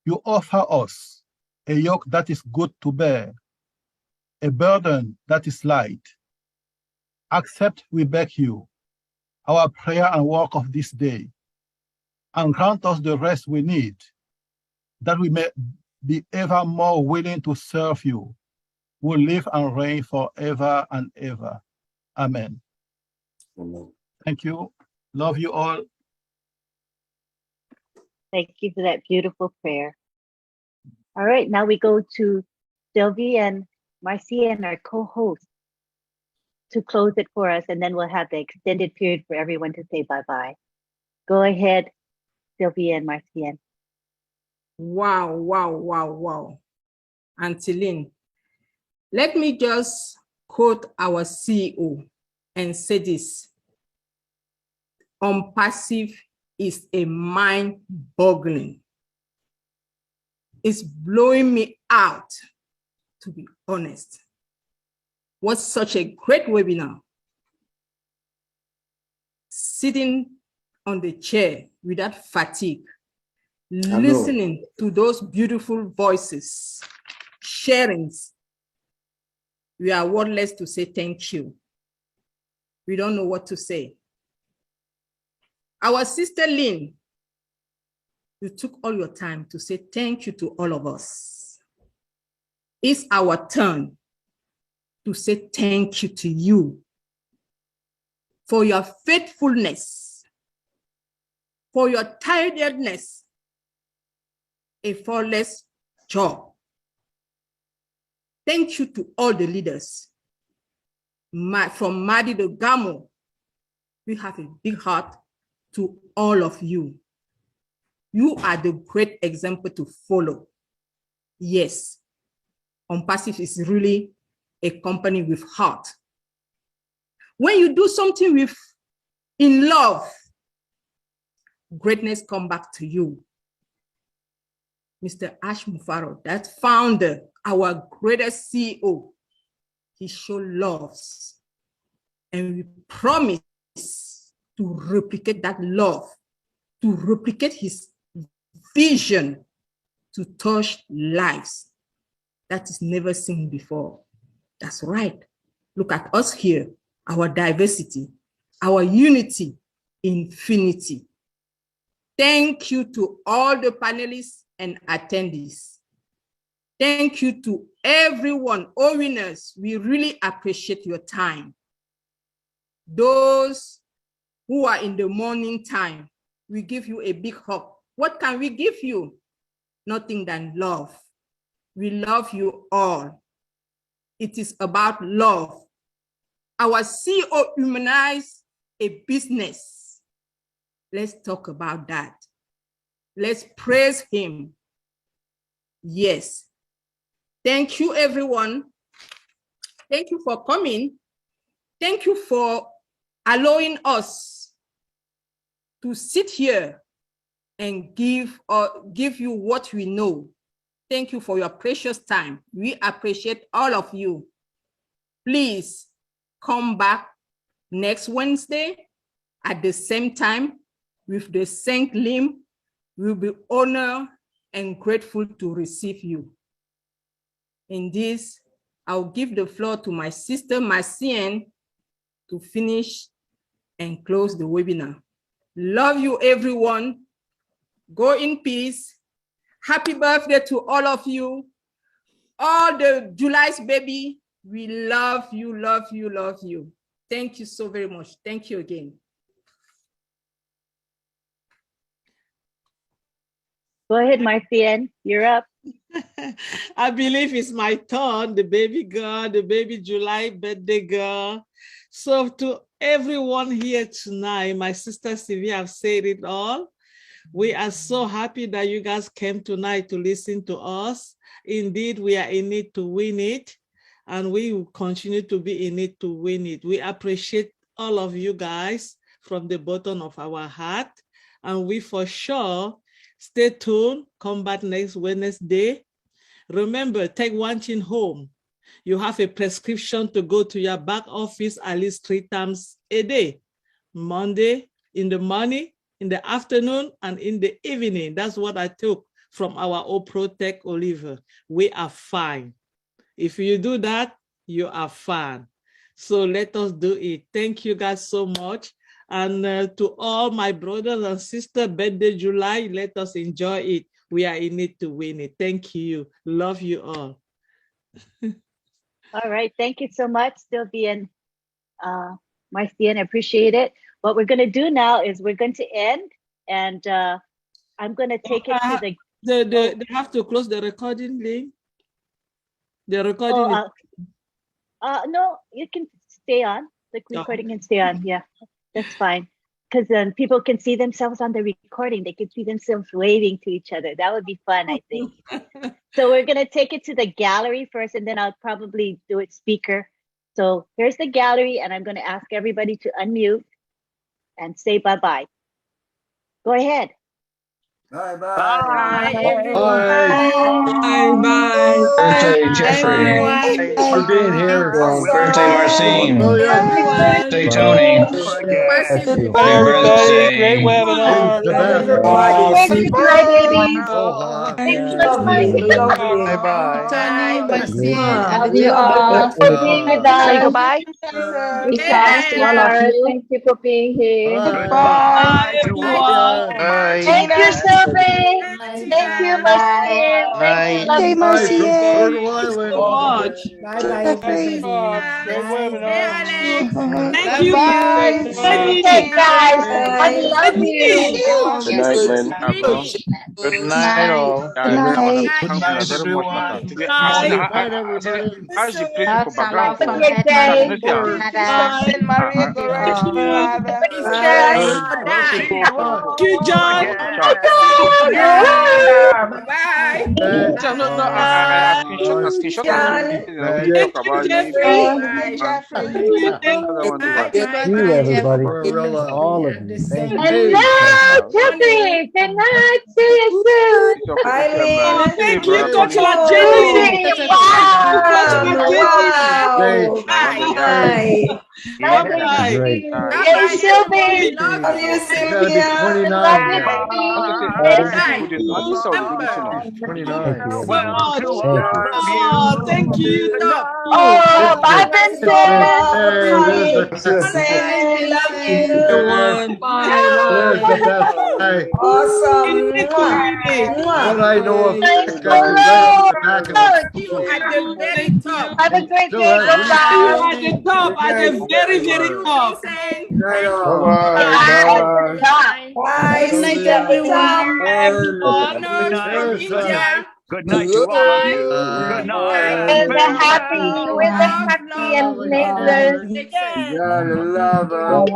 you offer us a yoke that is good to bear, a burden that is light. Accept, we beg you, our prayer and work of this day, and grant us the rest we need, that we may be ever more willing to serve you, who live and reign forever and ever. Amen. Amen. Thank you. Love you all. Thank you for that beautiful prayer. All right, now we go to Sylvie and Marcia and our co-host to close it for us, and then we'll have the extended period for everyone to say bye-bye. Go ahead, Sylvie and Marcia. Wow, wow, wow, wow. Auntie Lynn, let me just quote our CEO and say this. ONPASSIVE is a mind-boggling. It's blowing me out, to be honest. What such a great webinar. Sitting on the chair without fatigue, listening to those beautiful voices, sharings. We are wordless to say thank you. We don't know what to say. Our sister Lynn, you took all your time to say thank you to all of us. It's our turn to say thank you to you for your faithfulness, for your tiredness, a flawless job. Thank you to all the leaders. From Madi to Gamo, we have a big heart to all of you. You are the great example to follow. Yes, ONPASSIVE is really a company with heart. When you do something in love, greatness come back to you. Mr. Ash Mufaro, that founder, our greatest CEO, he showed love. And we promise to replicate that love, to replicate his vision to touch lives that is never seen before. That's right. Look at us here, our diversity, our unity, infinity. Thank you to all the panelists and attendees. Thank you to everyone, all winners. We really appreciate your time. Those who are in the morning time, we give you a big hug. What can we give you? Nothing than love. We love you all. It is about love. Our CEO humanized a business. Let's talk about that. Let's praise him. Yes. Thank you, everyone. Thank you for coming. Thank you for allowing us to sit here and give you what we know. Thank you for your precious time. We appreciate all of you. Please come back next Wednesday at the same time with the same limb. We'll be honored and grateful to receive you. In this, I'll give the floor to my sister, Marcienne, to finish and close the webinar. Love you, everyone. Go in peace. Happy birthday to all of you. All the July's baby, we love you, love you, love you. Thank you so very much. Thank you again. Go ahead, Marcienne, you're up. I believe it's my turn, the baby girl, the baby July birthday girl. So to everyone here tonight, my sister Sylvia have said it all. We are so happy that you guys came tonight to listen to us. Indeed, we are in it to win it, and we will continue to be in it to win it. We appreciate all of you guys from the bottom of our heart, and we for sure stay tuned, come back next Wednesday. Remember, take one thing home. You have a prescription to go to your back office at least 3 times a day. Monday, in the morning, in the afternoon, and in the evening. That's what I took from our Protect Oliver. We are fine. If you do that, you are fine. So let us do it. Thank you guys so much. And to all my brothers and sisters, birthday July, let us enjoy it. We are in it to win it. Thank you. Love you all. All right. Thank you so much, Sylvia and Marcian. Appreciate it. What we're going to do now is we're going to end, and I'm going to take it to They have to close the recording link. The recording no, you can stay on. The recording can stay on. Yeah, that's fine. Because then people can see themselves on the recording. They can see themselves waving to each other. That would be fun, I think. So we're going to take it to the gallery first, and then I'll probably do it speaker. So here's the gallery, and I'm going to ask everybody to unmute and say bye-bye. Go ahead. Bye-bye. Bye, everyone. Bye. Birthday, Jeffrey. Thanks for being here. Birthday, Marcine. Birthday, Tony. Happy birthday. Great webinar. Happy birthday, babies. Thanks so much. Bye-bye. Tony, Marcin, Love you all for being with us. Say goodbye. Thank you for being here. Goodbye. Thank you, Sylvie. Thank you, Marcin. Thank you, love you. Bye-bye. Great webinar. Thank you. Hey, guys. I love you. Good night, Lynn. Good night, all. I want to Good thank you night, very much, Mata. everyone. How is the praising for background? Have a good day. Marie Barrera, Father. Thank you, John. Bye. No, I screenshot we Thank talk you, about you. Jeffrey. That's what I want to do. Thank you, everybody. All of you. Thank you. Hello, Jeffrey. Good night. See you soon. Bye, Thank you, Coach Lucy. Jenny. Wow. Bye. Bye-bye. Hey, Sylvie. Love you, Gotta be 29 Love you, now. baby. Thank you, everybody. Thank you. Oh, bye, Vincent. Hey, there's We love you. the There's the best. Hey, Awesome. what I know of Thanks that for guy is right on the back of love. the at the very top. Have a great still day. has Goodbye. At the top, at the very, very top. Bye-bye. Bye. See you everyone. From India. Good night to all of you. Good night. And the happy and later.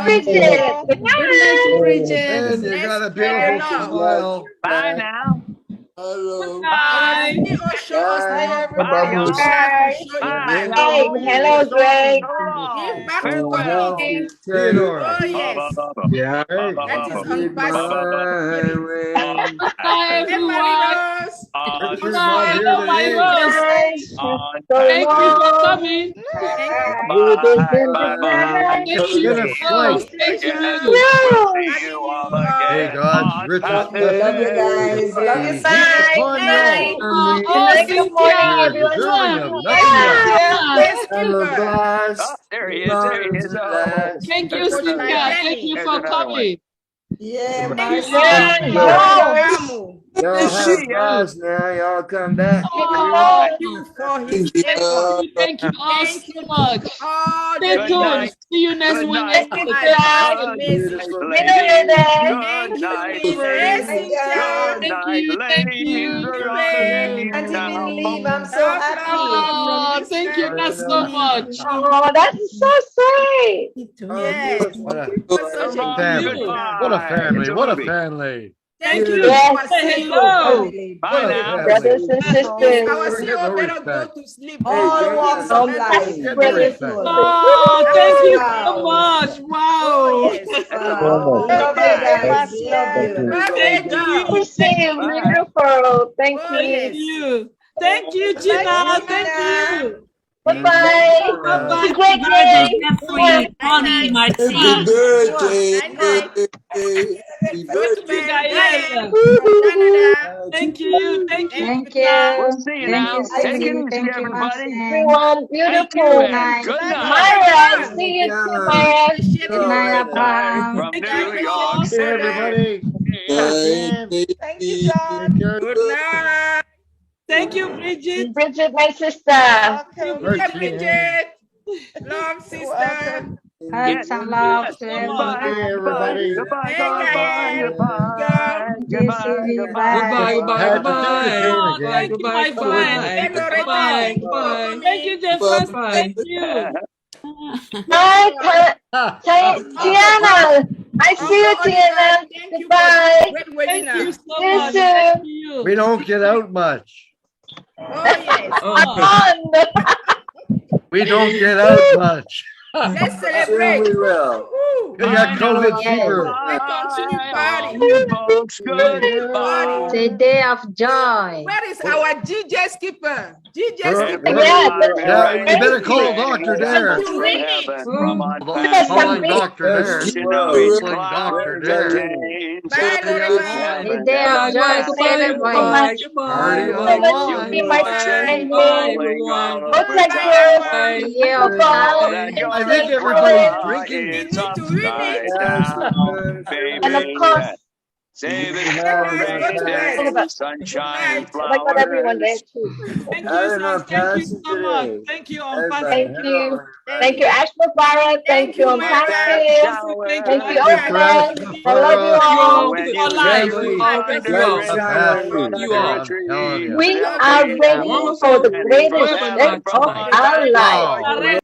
Bridget. Good Good night to night. Bridget. And you got a beautiful smile. Bye now. Bye. Show us love. Bye, y'all. Bye. Hey, hello, Greg. Give back to Farewell. God. Theodore. Oh, yes. Yeah. That is unpassive. Bye, Hey, Marie everyone. Rose. Richard's not Bye. here Hello, my today. Rose. So Thank you for long. coming. Thank you. Thank you, Finish Rose. flight. Thank you. Happy you Hey, God, Richard's Love you guys. Love you, heaps Sunday. upon y'all. Good night, good morning, You're everyone. deserving of nothing less. Cynthia. Where's Gilbert? Oh, there he is. There he is. Oh, Thank you, there's Coach another Cynthia. one. Thank you Jenny. There's for another one. coming. Yeah, Thank you, Marcia. Hey, Cynthia. Jones. Good to see ya. Oh, Thank you for his effort. thank you all Thank so you to much. all Stay the Good tuned. night. leaders. See you next Good Wednesday. night. Thank you, My Brad. God, Good amazing. night, Good night, ladies. Renee. Good Thank you, night, Liz. Hey, friends. Bye, Cynthia. Good Thank you. Can't even leave. I'm so happy. Oh, thank you guys so much. Oh, that's so sweet. Yes. What a Such a family. good What a family. What a family. Thank you. Yes. Say hello. What a family. Brothers and sisters. Our Forget CEO no better go respect. to sleep. All walks of life. Forget no Brothers and respect. sisters. Oh, thank you so Wow. much. Oh, Wow. yes. Wow. Love you guys. Love you. Birthday Thank girl. you. You're beautiful. Thank Oh, Thank you. yes. you. Thank you, Gina. Thank Gina. you. Bye-bye. Bye-bye. Have a great day. Night, night. Happy birthday. Night, night. Happy Go to Thank you, bed. birthday. Gael. Canada. Thank you. Thank you, Thank Gina. We'll see you Thank now. you, Take it sweetie. easy, Thank you, everybody. Maxine. Everyone, Thank you beautiful. and good night. Myra, see you too, Myra. Good Good night from Thank New you York all. Hey, City. everybody. Night, Thank you, baby. John. Good night. Thank you, Bridget. Bridget, my sister. Welcome. Bridget. Love, sister. Hugs and love to Goodbye, everyone. Hey, goodbye, everybody. goodbye, Hey, goodbye, Gael. goodbye, goodbye, goodbye. Had to do the same Oh, again. thank you, my friend. Hey, Bye. Loretta. Thank you, Bye. Jefferson. Thank you. Bye, Tiana. I see you, Uncle Oliver, Tiana. thank you for Goodbye. great Thank webinar. you so See you much. soon. Thank you. We don't get out much. Oh, yes. Fun. We don't get out much. Let's celebrate. Woo-hoo. We got COVID fever. We continue All party. you folks, Party. goodbye. Day of joy. Where is our GJ skipper? GJ skipper. Everybody Yeah, you better raise call a Dr. glass Dare. To to win it. heaven from Give us some Calling unfathomable. beat. Dr. Dare. You know he's Calling Dr. clouds that Dare. change. Bye, Loretta. Heaven Day never of joy. passes. Much. Party So much to You'll on. be be my watching friend, Bye. Lynn. falling on Looks over like yours. time. Year of Know God. that I your think Princess everybody's Colin. empire drinking. We is need to win it. upside down, And of baby. course, Save it Hey, for a guys, go rainy to day, bed. Oliver. Good sunshine, night. Oh my God, everyone there flowers. too. Thank you, sir. Thank you so much. Thank you, Thank Unpassive. you. Thank Thank you, you. Ashma Farah. Thank Thank you, you, Mustache Myra. Unpassive. Thank you, Thank you, Thank you, Unpassive. Oprah. Crash, I love you Farah, all. When For you life. feel family. thunder and Unpassive. run under a I'm telling tree, you. We Love are you. there'll be ready angels for the descending from greatest day heaven from of on our high lives. for Wow. your